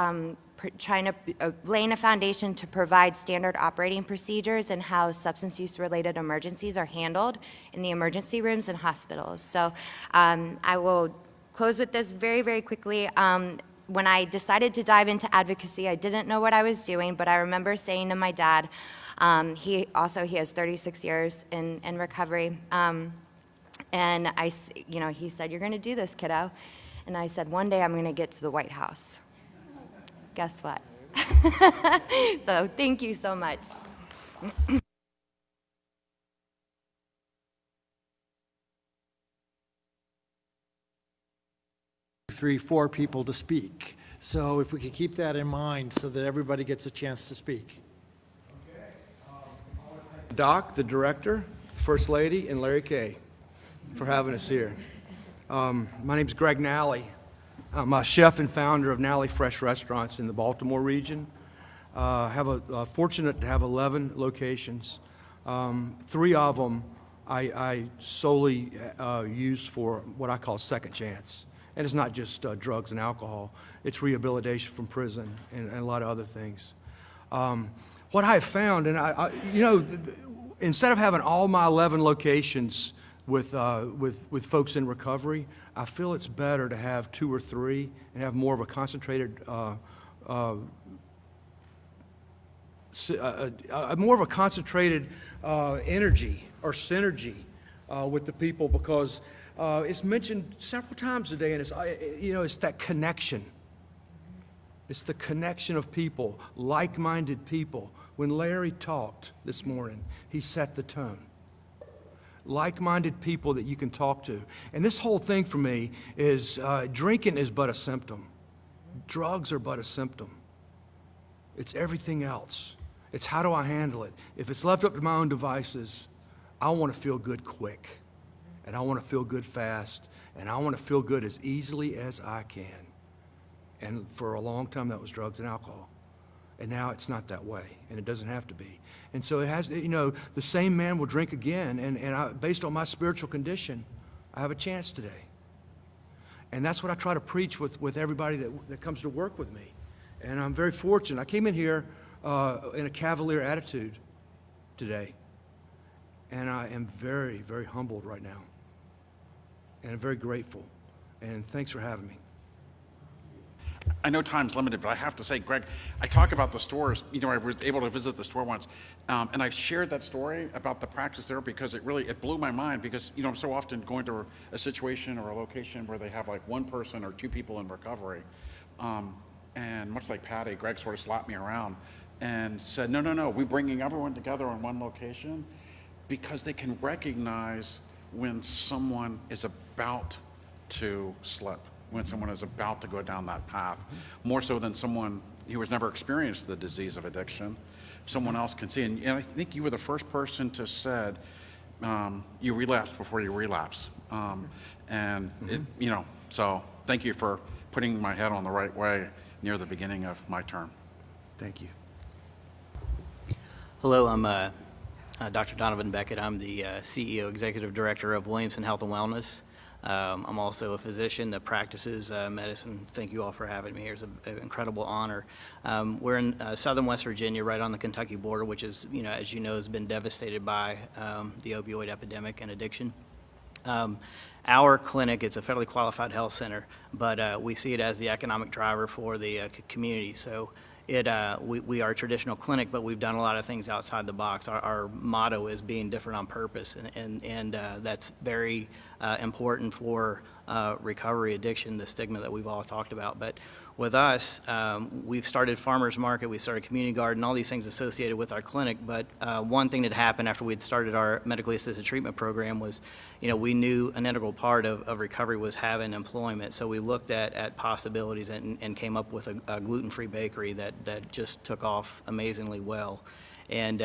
laying a foundation to provide standard operating procedures and how substance use-related emergencies are handled in the emergency rooms and hospitals. So I will close with this very, very quickly. When I decided to dive into advocacy, I didn't know what I was doing, but I remember saying to my dad, he has 36 years in recovery, and you know, he said, "You're going to do this, kiddo," and I said, "One day I'm going to get to the White House." Guess what? So thank you so much. 3, 4 people to speak. So if we could keep that in mind so that everybody gets a chance to speak. Doc, the director, First Lady, and Larry Kay for having us here. My name's Greg Nally. I'm a chef and founder of Nally Fresh Restaurants in the Baltimore region. Fortunate to have 11 locations. 3 of them I solely use for what I call second chance. And it's not just drugs and alcohol. It's rehabilitation from prison and a lot of other things. What I've found, and you know, instead of having all my 11 locations with folks in recovery, I feel it's better to have 2 or 3 and have more of a concentrated, energy or synergy with the people, because it's mentioned several times today, and it's that connection. It's the connection of people, like-minded people. When Larry talked this morning, he set the tone. Like-minded people that you can talk to. And this whole thing for me is drinking is but a symptom. Drugs are but a symptom. It's everything else. It's how do I handle it? If it's left up to my own devices, I want to feel good quick, and I want to feel good fast, and I want to feel good as easily as I can. And for a long time, that was drugs and alcohol. And now it's not that way, and it doesn't have to be. And so it has, you know, the same man will drink again, and I, based on my spiritual condition, I have a chance today. And that's what I try to preach with everybody that comes to work with me. And I'm very fortunate. I came in here in a cavalier attitude today, and I am very, very humbled right now, and I'm very grateful. And thanks for having me. I know time's limited, but I have to say, Greg, I talk about the stores. You know, I was able to visit the store once, and I shared that story about the practice there because it blew my mind because, you know, I'm so often going to a situation or a location where they have like one person or two people in recovery. And much like Patty, Greg sort of slapped me around and said, no, we're bringing everyone together in one location because they can recognize when someone is about to slip, when someone is about to go down that path, more so than someone who has never experienced the disease of addiction. Someone else can see. And I think you were the first person to said, you relapse before you relapse. You know, so thank you for putting my head on the right way near the beginning of my term. Thank you. Hello, I'm Dr. Donovan Beckett. I'm the CEO, Executive Director of Williamson Health and Wellness. I'm also a physician that practices medicine. Thank you all for having me here. It's an incredible honor. We're in southern West Virginia, right on the Kentucky border, which is, you know, as you know, has been devastated by the opioid epidemic and addiction. Our clinic, it's a federally qualified health center, but we see it as the economic driver for the community. So we are a traditional clinic, but we've done a lot of things outside the box. Our motto is being different on purpose, and that's very important for recovery, addiction, the stigma that we've all talked about. But with us, we've started farmers market, we started community garden, all these things associated with our clinic. But one thing that happened after we'd started our medically assisted treatment program was, you know, we knew an integral part of recovery was having employment. So we looked at possibilities and came up with a gluten-free bakery that just took off amazingly well. And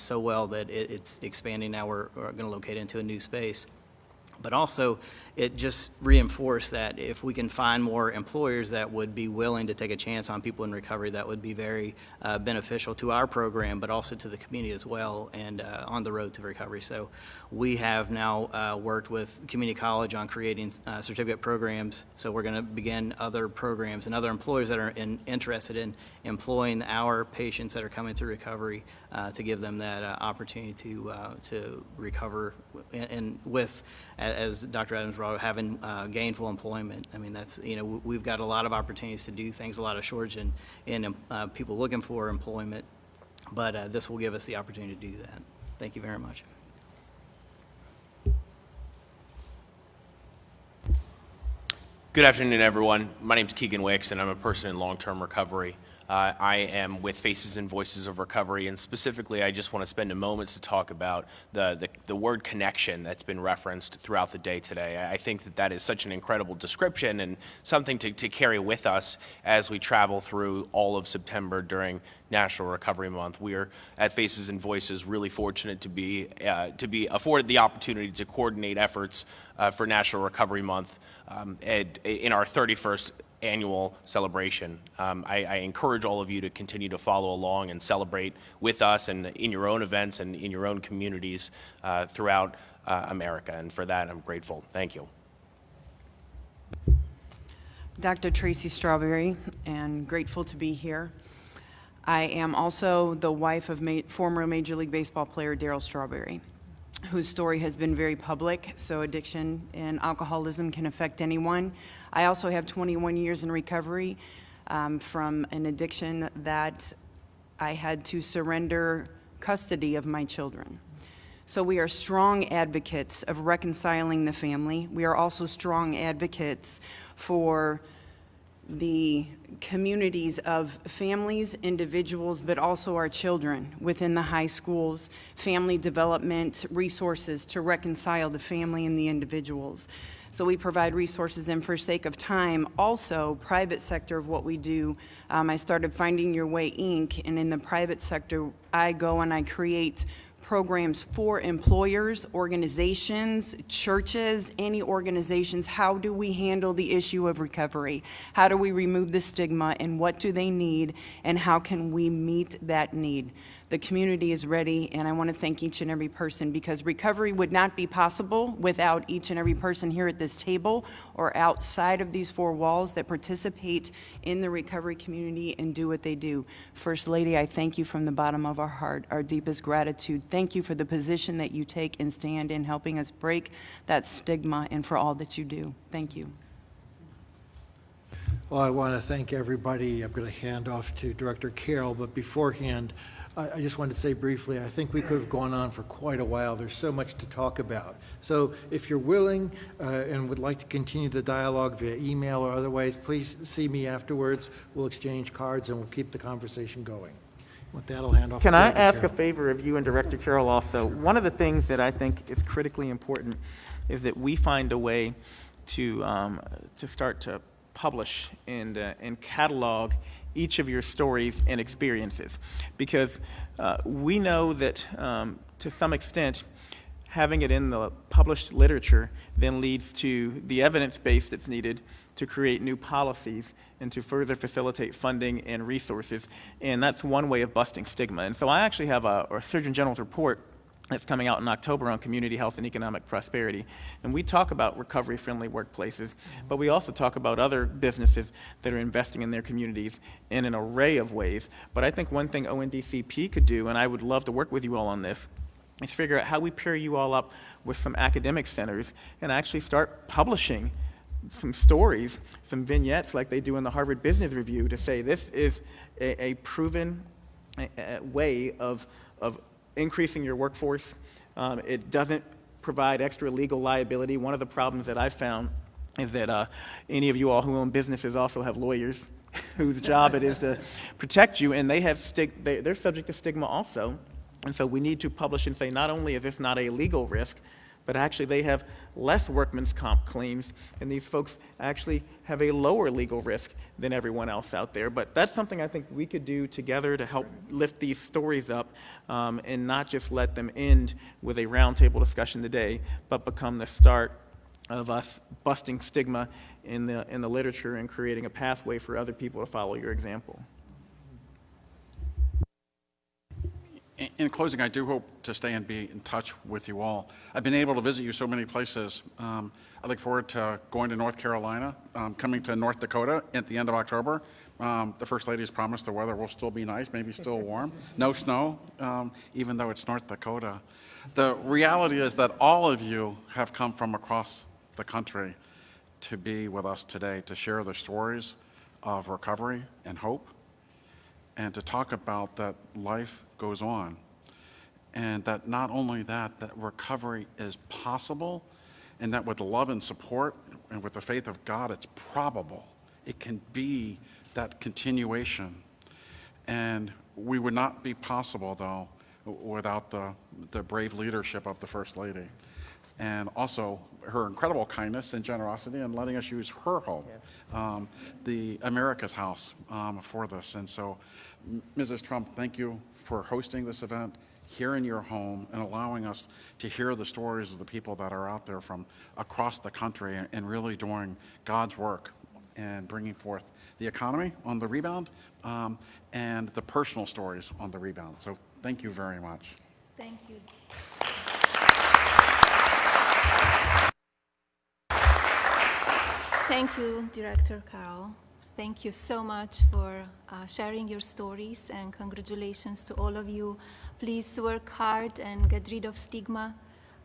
so well that it's expanding. Now we're going to locate into a new space. But also, it just reinforced that if we can find more employers that would be willing to take a chance on people in recovery, that would be very beneficial to our program, but also to the community as well, and on the road to recovery. So we have now worked with community college on creating certificate programs. So we're going to begin other programs and other employers that are interested in employing our patients that are coming through recovery to give them that opportunity to recover, and with, as Dr. Adams brought up, having gainful employment. I mean, that's, you know, we've got a lot of opportunities to do things, a lot of shortage in people looking for employment, but this will give us the opportunity to do that. Thank you very much. Good afternoon, everyone. My name is Keegan Wicks, and I'm a person in long-term recovery. I am with Faces and Voices of Recovery, and specifically I just want to spend a moment to talk about the word connection that's been referenced throughout the day today. I think that is such an incredible description and something to carry with us as we travel through all of September during National Recovery Month. We are at Faces and Voices really fortunate to be afforded the opportunity to coordinate efforts for National Recovery Month in our 31st annual celebration. I encourage all of you to continue to follow along and celebrate with us and in your own events and in your own communities throughout America. And for that, I'm grateful. Thank you. Dr. Tracy Strawberry, and grateful to be here. I am also the wife of former Major League Baseball player Darryl Strawberry, whose story has been very public, so addiction and alcoholism can affect anyone. I also have 21 years in recovery from an addiction that I had to surrender custody of my children. So we are strong advocates of reconciling the family. We are also strong advocates for the communities of families, individuals, but also our children within the high schools, family development resources to reconcile the family and the individuals. So we provide resources, and for sake of time, also private sector of what we do. I started Finding Your Way, Inc., and in the private sector, I go and I create programs for employers, organizations, churches, any organizations. How do we handle the issue of recovery? How do we remove the stigma, and what do they need, and how can we meet that need? The community is ready, and I want to thank each and every person, because recovery would not be possible without each and every person here at this table or outside of these four walls that participate in the recovery community and do what they do. First Lady, I thank you from the bottom of our heart, our deepest gratitude. Thank you for the position that you take and stand in helping us break that stigma, and for all that you do. Thank you. Well, I want to thank everybody. I'm going to hand off to Director Carroll, but beforehand, I just wanted to say briefly, I think we could have gone on for quite a while. There's so much to talk about. So if you're willing and would like to continue the dialogue via email or otherwise, please see me afterwards. We'll exchange cards and we'll keep the conversation going. With that, I'll hand off Can to I Director ask a Carroll. favor of you and Director Carroll also? One of the things that I think is critically important is that we find a way to start to publish and catalog each of your stories and experiences, because we know that to some extent having it in the published literature then leads to the evidence base that's needed to create new policies and to further facilitate funding and resources, and that's one way of busting stigma. And so I actually have a Surgeon General's report that's coming out in October on community health and economic prosperity. And we talk about recovery-friendly workplaces, but we also talk about other businesses that are investing in their communities in an array of ways. But I think one thing ONDCP could do, and I would love to work with you all on this, is figure out how we pair you all up with some academic centers and actually start publishing some stories, some vignettes like they do in the Harvard Business Review, to say this is a proven way of increasing your workforce. It doesn't provide extra legal liability. One of the problems that I've found is that any of you all who own businesses also have lawyers whose job it is to protect you, and they have they're subject to stigma also. And so we need to publish and say, not only is this not a legal risk, but actually they have less workman's comp claims, and these folks actually have a lower legal risk than everyone else out there. But that's something I think we could do together to help lift these stories up, and not just let them end with a roundtable discussion today, but become the start of us busting stigma in the literature and creating a pathway for other people to follow your example. In closing, I do hope to stay and be in touch with you all. I've been able to visit you so many places. I look forward to going to North Carolina, coming to North Dakota at the end of October. The First Lady's promised the weather will still be nice, maybe still warm. No snow, even though it's North Dakota. The reality is that all of you have come from across the country to be with us today, to share the stories of recovery and hope, and to talk about that life goes on, and that not only that recovery is possible, and that with the love and support and with the faith of God, it's probable. It can be that continuation. And we would not be possible, though, without the brave leadership of the First Lady, and also her incredible kindness and generosity in letting us use her home, the America's House, for this. And so, Mrs. Trump, thank you for hosting this event here in your home and allowing us to hear the stories of the people that are out there from across the country and really doing God's work and bringing forth the economy on the rebound, and the personal stories on the rebound. So thank you very much. Thank you. Thank you, Director Carroll. Thank you so much for sharing your stories, and congratulations to all of you. Please work hard and get rid of stigma.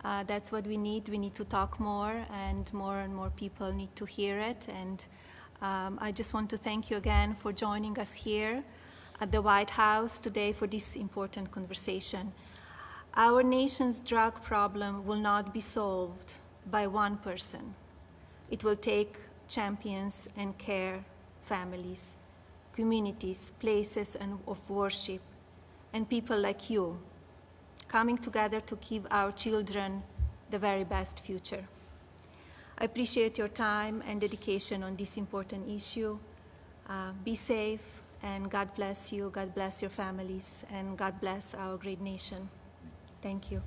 That's what we need. We need to talk more, and more people need to hear it. And I just want to thank you again for joining us here at the White House today for this important conversation. Our nation's drug problem will not be solved by one person. It will take champions and care families, communities, places of worship, and people like you coming together to give our children the very best future. I appreciate your time and dedication on this important issue. Be safe, and God bless you, God bless your families, and God bless our great nation. Thank you.